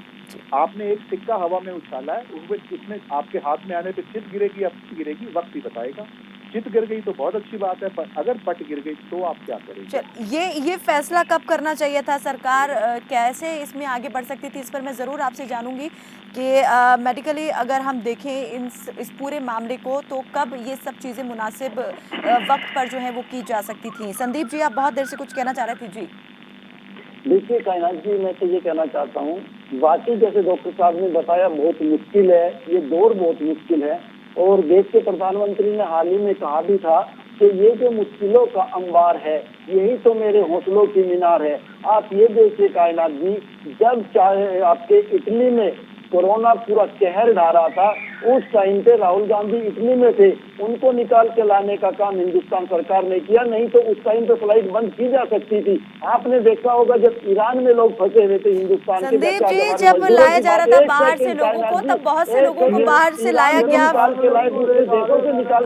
आपने एक सिक्का हवा में उछाला है, उसमें आपके हाथ में आने पे चित गिरेगी या पट गिरेगी वक्त ही बताएगा। चित गिर गई तो बहुत अच्छी बात है, पर अगर पट गिर गई तो आप क्या करेंगे? ये फैसला कब करना चाहिए था? सरकार कैसे इसमें आगे बढ़ सकती थी? इस पर मैं ज़रूर आपसे जानूंगी कि मेडिकली अगर हम देखें इस पूरे मामले को, तो कब ये सब चीज़ें मुनासिब वक्त पर जो है वो की जा सकती थी। संदीप जी, आप बहुत देर से कुछ कहना चाह रहे थे। जी देखिए कायनात जी, मैं तो ये कहना चाहता हूँ, वाकई जैसे डॉक्टर साहब ने बताया बहुत मुश्किल है, ये दौर बहुत मुश्किल है। और देश के प्रधानमंत्री ने हाल ही में कहा भी था कि ये जो मुश्किलों का अंबार है, यही तो मेरे हौसलों की मीनार है। आप ये देखिए कायनात जी, जब चाहे आपके इटली में कोरोना पूरा कहर ढा रहा था, उस टाइम पे राहुल गांधी इटली में थे, उनको निकाल के लाने का काम हिंदुस्तान सरकार ने किया, नहीं तो उस टाइम पे फ्लाइट बंद की जा सकती थी। आपने देखा होगा जब ईरान में लोग फंसे हुए थे हिंदुस्तान के, संदीप जी, जब लाया जा रहा था बाहर से लोगों को, तब बहुत से लोगों को बाहर से लाया गया,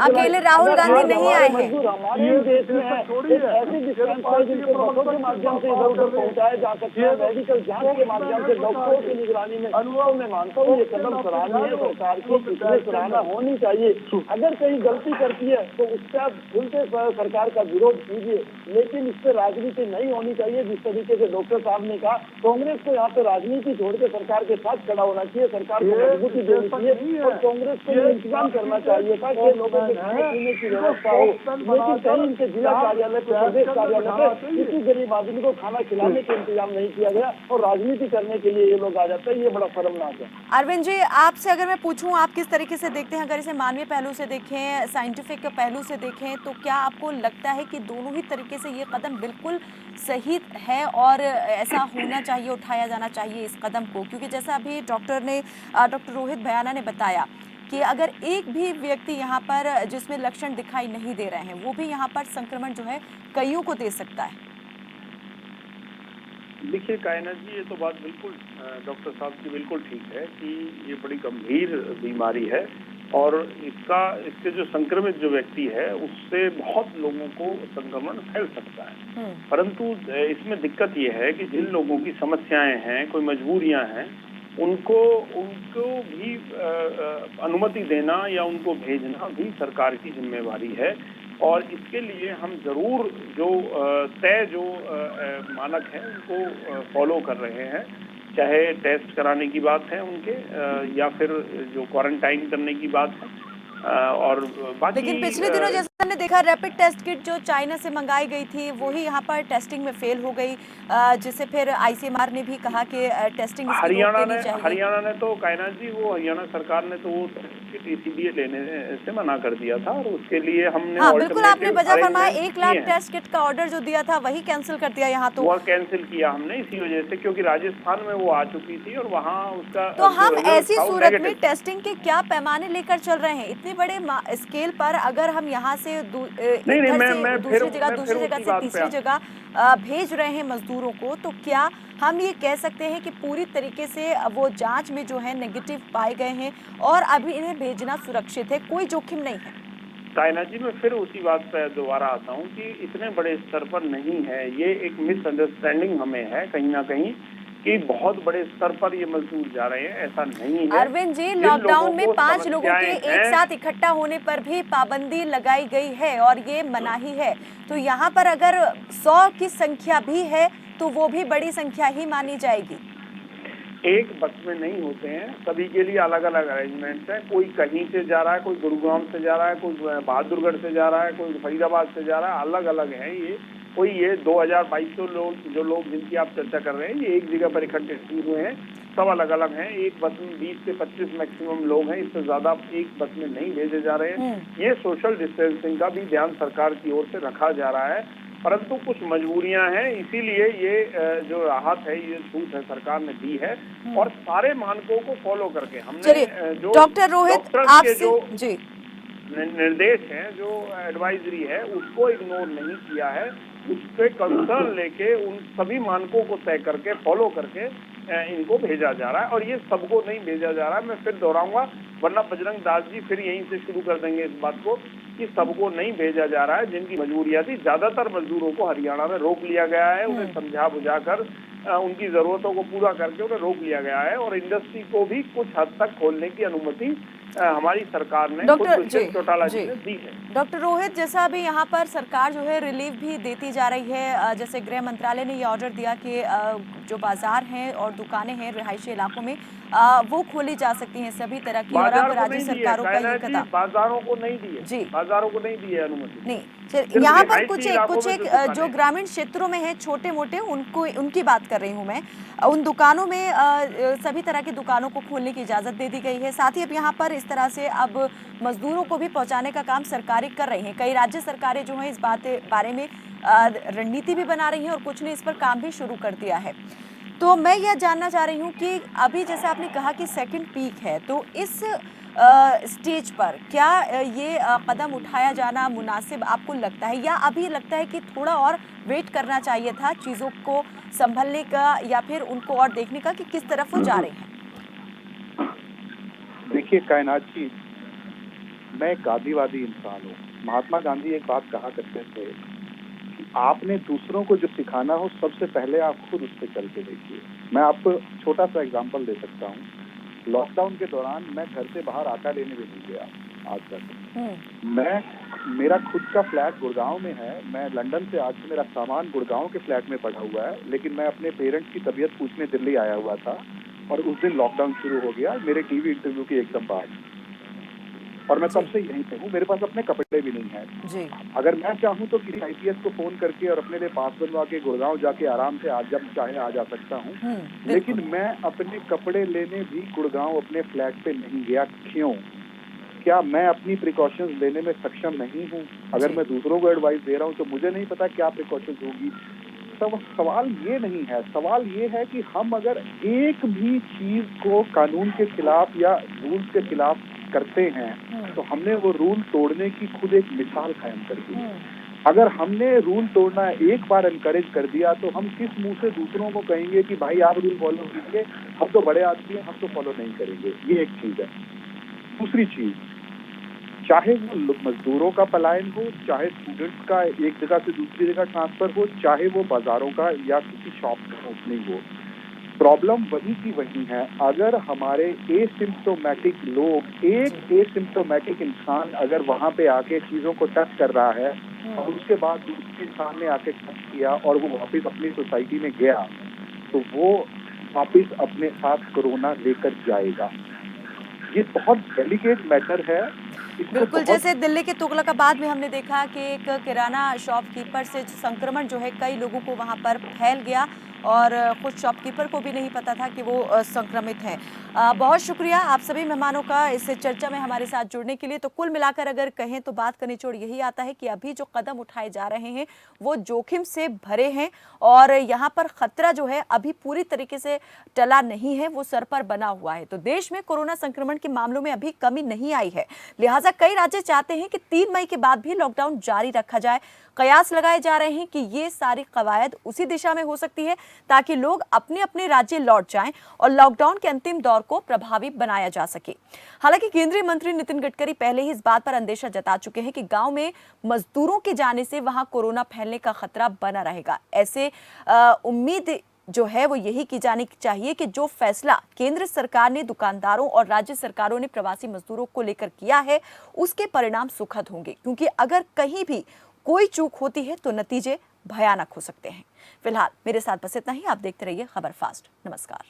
अकेले राहुल गांधी नहीं आए हैं। हमारे देश में ऐसे डिस्पेंसरी जिनको बसों के माध्यम से इधर उधर पहुंचाया जा सकता है, मेडिकल जांच के माध्यम से डॉक्टरों की निगरानी में। अनुभव मैं मानता हूँ ये कदम सराहनीय है, सरकार की इसमें सराहना होनी चाहिए। अगर कहीं गलती करती है तो उसका खुलते सरकार का विरोध कीजिए, लेकिन इस पर राजनीति नहीं होनी चाहिए। जिस तरीके से डॉक्टर साहब ने कहा, कांग्रेस को यहाँ पे राजनीति छोड़ के सरकार के साथ खड़ा होना चाहिए, सरकार को मजबूती देनी चाहिए और कांग्रेस को ये इंतजाम करना चाहिए था कि लोगों के खाने पीने की व्यवस्था हो। लेकिन कहीं इनके जिला कार्यालय पे, प्रदेश कार्यालय पे किसी गरीब आदमी को खाना खिलाने का इंतजाम नहीं किया गया और राजनीति करने के लिए ये लोग आ जाते हैं, ये बड़ा शर्मनाक है। अरविंद जी, आपसे अगर मैं पूछूं, आप किस तरीके से देखते हैं, अगर इसे मानवीय पहलू से देखें, साइंटिफिक पहलू से देखें, तो क्या आपको लगता है कि दोनों ही तरीके से ये कदम बिल्कुल सही है और ऐसा होना चाहिए, उठाया जाना चाहिए इस कदम को? क्योंकि जैसा अभी डॉक्टर रोहित भैयाना ने बताया कि अगर एक भी व्यक्ति यहाँ पर जिसमें लक्षण दिखाई नहीं दे रहे हैं, वो भी यहाँ पर संक्रमण जो है कईयों को दे सकता है। देखिए कायनात जी, ये तो बात बिल्कुल डॉक्टर साहब की बिल्कुल ठीक है कि ये बड़ी गंभीर बीमारी है और इसके जो संक्रमित जो व्यक्ति है उससे बहुत लोगों को संक्रमण फैल सकता है। परंतु इसमें दिक्कत ये है कि जिन लोगों की समस्याएं हैं, कोई मजबूरियां हैं, उनको भी अनुमति देना या उनको भेजना भी सरकार की जिम्मेवारी है। और इसके लिए हम जरूर जो तय जो मानक हैं उनको फॉलो कर रहे हैं, चाहे टेस्ट कराने की बात है उनके या फिर जो क्वारंटाइन करने की बात है और बाकी। लेकिन पिछले दिनों जैसा हमने देखा, रैपिड टेस्ट किट जो चाइना से मंगाई गई थी वही यहाँ पर टेस्टिंग में फेल हो गई, जिससे फिर आईसीएमआर ने भी कहा कि टेस्टिंग हरियाणा ने तो कायनात जी, वो हरियाणा सरकार ने तो वो किट इसीलिए लेने से मना कर दिया था और उसके लिए हमने बिल्कुल आपने बजा फरमाया, 1 लाख टेस्ट किट का ऑर्डर जो दिया था वही कैंसिल कर दिया यहाँ, तो वो कैंसिल किया हमने इसी वजह से, क्योंकि राजस्थान में वो आ चुकी थी और वहाँ उसका। तो हम ऐसी सूरत में टेस्टिंग के क्या पैमाने लेकर चल रहे हैं इतने बड़े स्केल पर? अगर हम यहाँ से दूसरी जगह से तीसरी जगह भेज रहे हैं मजदूरों को, तो क्या हम ये कह सकते हैं कि पूरी तरीके से वो जांच में जो है नेगेटिव पाए गए हैं और अभी इन्हें भेजना सुरक्षित है, कोई जोखिम नहीं है? कायनात जी, मैं फिर उसी बात पर दोबारा आता हूँ कि इतने बड़े स्तर पर नहीं है, ये एक मिसअंडरस्टैंडिंग हमें है कहीं ना कहीं कि बहुत बड़े स्तर पर ये मजदूर जा रहे हैं, ऐसा नहीं है। अरविंद जी, लॉकडाउन में 5 लोगों के एक साथ इकट्ठा होने पर भी पाबंदी लगाई गई है और ये मनाही है, तो यहाँ पर अगर 100 की संख्या भी है तो वो भी बड़ी संख्या ही मानी जाएगी। एक बस में नहीं होते हैं, सभी के लिए अलग अलग अरेंजमेंट्स हैं। कोई कहीं से जा रहा है, कोई गुरुग्राम से जा रहा है, कोई बहादुरगढ़ से जा रहा है, कोई फरीदाबाद से जा रहा है, अलग अलग है ये। कोई ये 2200 लोग जिनकी आप चर्चा कर रहे हैं, ये एक जगह पर इकट्ठे हुए हैं, सब अलग अलग हैं। एक बस में 20 से 25 मैक्सिमम लोग हैं, इससे ज्यादा एक बस में नहीं भेजे जा रहे हैं। ये सोशल डिस्टेंसिंग का भी ध्यान सरकार की ओर से रखा जा रहा है, परंतु कुछ मजबूरियां हैं, इसीलिए ये जो राहत है, ये छूट है सरकार ने दी है और सारे मानकों को फॉलो करके हमने जो डॉक्टर रोहित आपसे जी निर्देश हैं, जो एडवाइजरी है, उसको इग्नोर नहीं किया है, उस पे कंसर्न लेके उन सभी मानकों को तय करके फॉलो करके इनको भेजा जा रहा है और ये सबको नहीं भेजा जा रहा है। मैं फिर दोहराऊंगा, वरना बजरंग दास जी फिर यहीं से शुरू कर देंगे इस बात को कि सबको नहीं भेजा जा रहा है जिनकी मजबूरियां थी। ज्यादातर मजदूरों को हरियाणा में रोक लिया गया है, उन्हें समझा बुझाकर उनकी जरूरतों को पूरा करके उन्हें रोक लिया गया है और इंडस्ट्री को भी कुछ हद तक खोलने की अनुमति हमारी सरकार ने चौटाला जी ने दी है। डॉक्टर रोहित, जैसा अभी यहाँ पर सरकार जो है रिलीफ भी देती जा रही है, जैसे गृह मंत्रालय ने ये ऑर्डर दिया कि जो बाजार हैं और दुकानें हैं रिहायशी इलाकों में वो खोली जा सकती हैं सभी तरह की, और अब राज्य सरकारों का ये कदम। बाजारों को नहीं दी है जी, बाजारों को नहीं दी है अनुमति। नहीं, यहाँ पर कुछ एक जो ग्रामीण क्षेत्रों में है छोटे मोटे, उनकी बात कर रही हूँ मैं। उन दुकानों में सभी तरह की दुकानों को खोलने की इजाजत दे दी गई है। साथ ही अब यहाँ पर इस तरह से अब मजदूरों को भी पहुँचाने का काम सरकारें कर रही हैं। कई राज्य सरकारें जो हैं इस बारे में रणनीति भी बना रही हैं और कुछ ने इस पर काम भी शुरू कर दिया है। तो मैं यह जानना चाह रही हूँ कि अभी जैसे आपने कहा कि सेकंड पीक है, तो इस स्टेज पर क्या ये कदम उठाया जाना मुनासिब आपको लगता है, या अभी लगता है कि थोड़ा और वेट करना चाहिए था चीज़ों को संभलने का, या फिर उनको और देखने का कि किस तरफ वो जा रहे हैं? देखिए कायनात जी, मैं एक गांधीवादी इंसान हूँ। महात्मा गांधी एक बात कहा करते थे कि आपने दूसरों को जो सिखाना हो सबसे पहले आप खुद उस पर चल के देखिए। मैं आपको छोटा सा एग्जांपल दे सकता हूँ। लॉकडाउन के दौरान मैं घर से बाहर आटा लेने भी नहीं गया आज तक। मेरा खुद का फ्लैट गुड़गांव में है। मैं लंदन से आज मेरा सामान गुड़गांव के फ्लैट में पड़ा हुआ है, लेकिन मैं अपने पेरेंट्स की तबीयत पूछने दिल्ली आया हुआ था और उस दिन लॉकडाउन शुरू हो गया मेरे टीवी इंटरव्यू की एकदम बाद, और मैं तब से यहीं पे हूँ। मेरे पास अपने कपड़े भी नहीं हैं जी। अगर मैं चाहूँ तो किसी आईपीएस को फोन करके और अपने लिए पास बनवा के गुड़गांव जाके आराम से आज जब चाहे आ जा सकता हूँ, लेकिन मैं अपने कपड़े लेने भी गुड़गांव अपने फ्लैट पे नहीं गया। क्यों? क्या मैं अपनी प्रिकॉशंस लेने में सक्षम नहीं हूँ? अगर मैं दूसरों को एडवाइस दे रहा हूँ तो मुझे नहीं पता क्या प्रिकॉशंस होगी। तो सवाल ये नहीं है, सवाल ये है कि हम अगर एक भी चीज को कानून के खिलाफ या रूल्स के खिलाफ करते हैं तो हमने वो रूल तोड़ने की खुद एक मिसाल कायम कर दी। अगर हमने रूल तोड़ना एक बार एनकरेज कर दिया तो हम किस मुंह से दूसरों को कहेंगे कि भाई आप रूल फॉलो कीजिए, हम तो बड़े आदमी हैं, हम तो फॉलो नहीं करेंगे। ये एक चीज है। दूसरी चीज, चाहे वो मजदूरों का पलायन हो, चाहे स्टूडेंट्स का एक जगह से दूसरी जगह ट्रांसफर हो, चाहे वो बाजारों का या किसी शॉप का ओपनिंग हो, प्रॉब्लम वही की वही है। अगर हमारे एसिम्प्टोमेटिक लोग, एक एसिम्प्टोमेटिक इंसान अगर वहां पे आके चीजों को टच कर रहा है और उसके बाद दूसरे इंसान ने आके टच किया और वो वापस अपनी सोसाइटी में गया, तो वो वापस अपने साथ कोरोना लेकर जाएगा। ये बहुत डेलिकेट मैटर है। बिल्कुल, जैसे दिल्ली के तुगलकाबाद में हमने देखा कि एक किराना शॉपकीपर से संक्रमण जो है कई लोगों को वहां पर फैल गया और खुद शॉपकीपर को भी नहीं पता था कि वो संक्रमित है। बहुत शुक्रिया आप सभी मेहमानों का इस चर्चा में हमारे साथ जुड़ने के लिए। तो कुल मिलाकर अगर कहें तो बात का निचोड़ यही आता है कि अभी जो कदम उठाए जा रहे हैं वो जोखिम से भरे हैं और यहाँ पर खतरा जो है अभी पूरी तरीके से टला नहीं है, वो सर पर बना हुआ है। तो देश में कोरोना संक्रमण के मामलों में अभी कमी नहीं आई है, लिहाजा कई राज्य चाहते हैं कि 3 मई के बाद भी लॉकडाउन जारी रखा जाए। कयास लगाए जा रहे हैं कि ये सारी कवायद उसी दिशा में हो सकती है ताकि लोग अपने अपने राज्य लौट जाएं और लॉकडाउन के अंतिम दौर को प्रभावी बनाया जा सके। हालांकि केंद्रीय मंत्री नितिन गडकरी पहले ही इस बात पर अंदेशा जता चुके हैं कि गांव में मजदूरों के जाने से वहां कोरोना फैलने का खतरा बना रहेगा। ऐसे उम्मीद जो है वो यही की जानी चाहिए कि जो फैसला केंद्र सरकार ने दुकानदारों और राज्य सरकारों ने प्रवासी मजदूरों को लेकर किया है उसके परिणाम सुखद होंगे, क्योंकि अगर कहीं भी कोई चूक होती है तो नतीजे भयानक हो सकते हैं। फिलहाल मेरे साथ बस इतना ही। आप देखते रहिए खबर फास्ट। नमस्कार।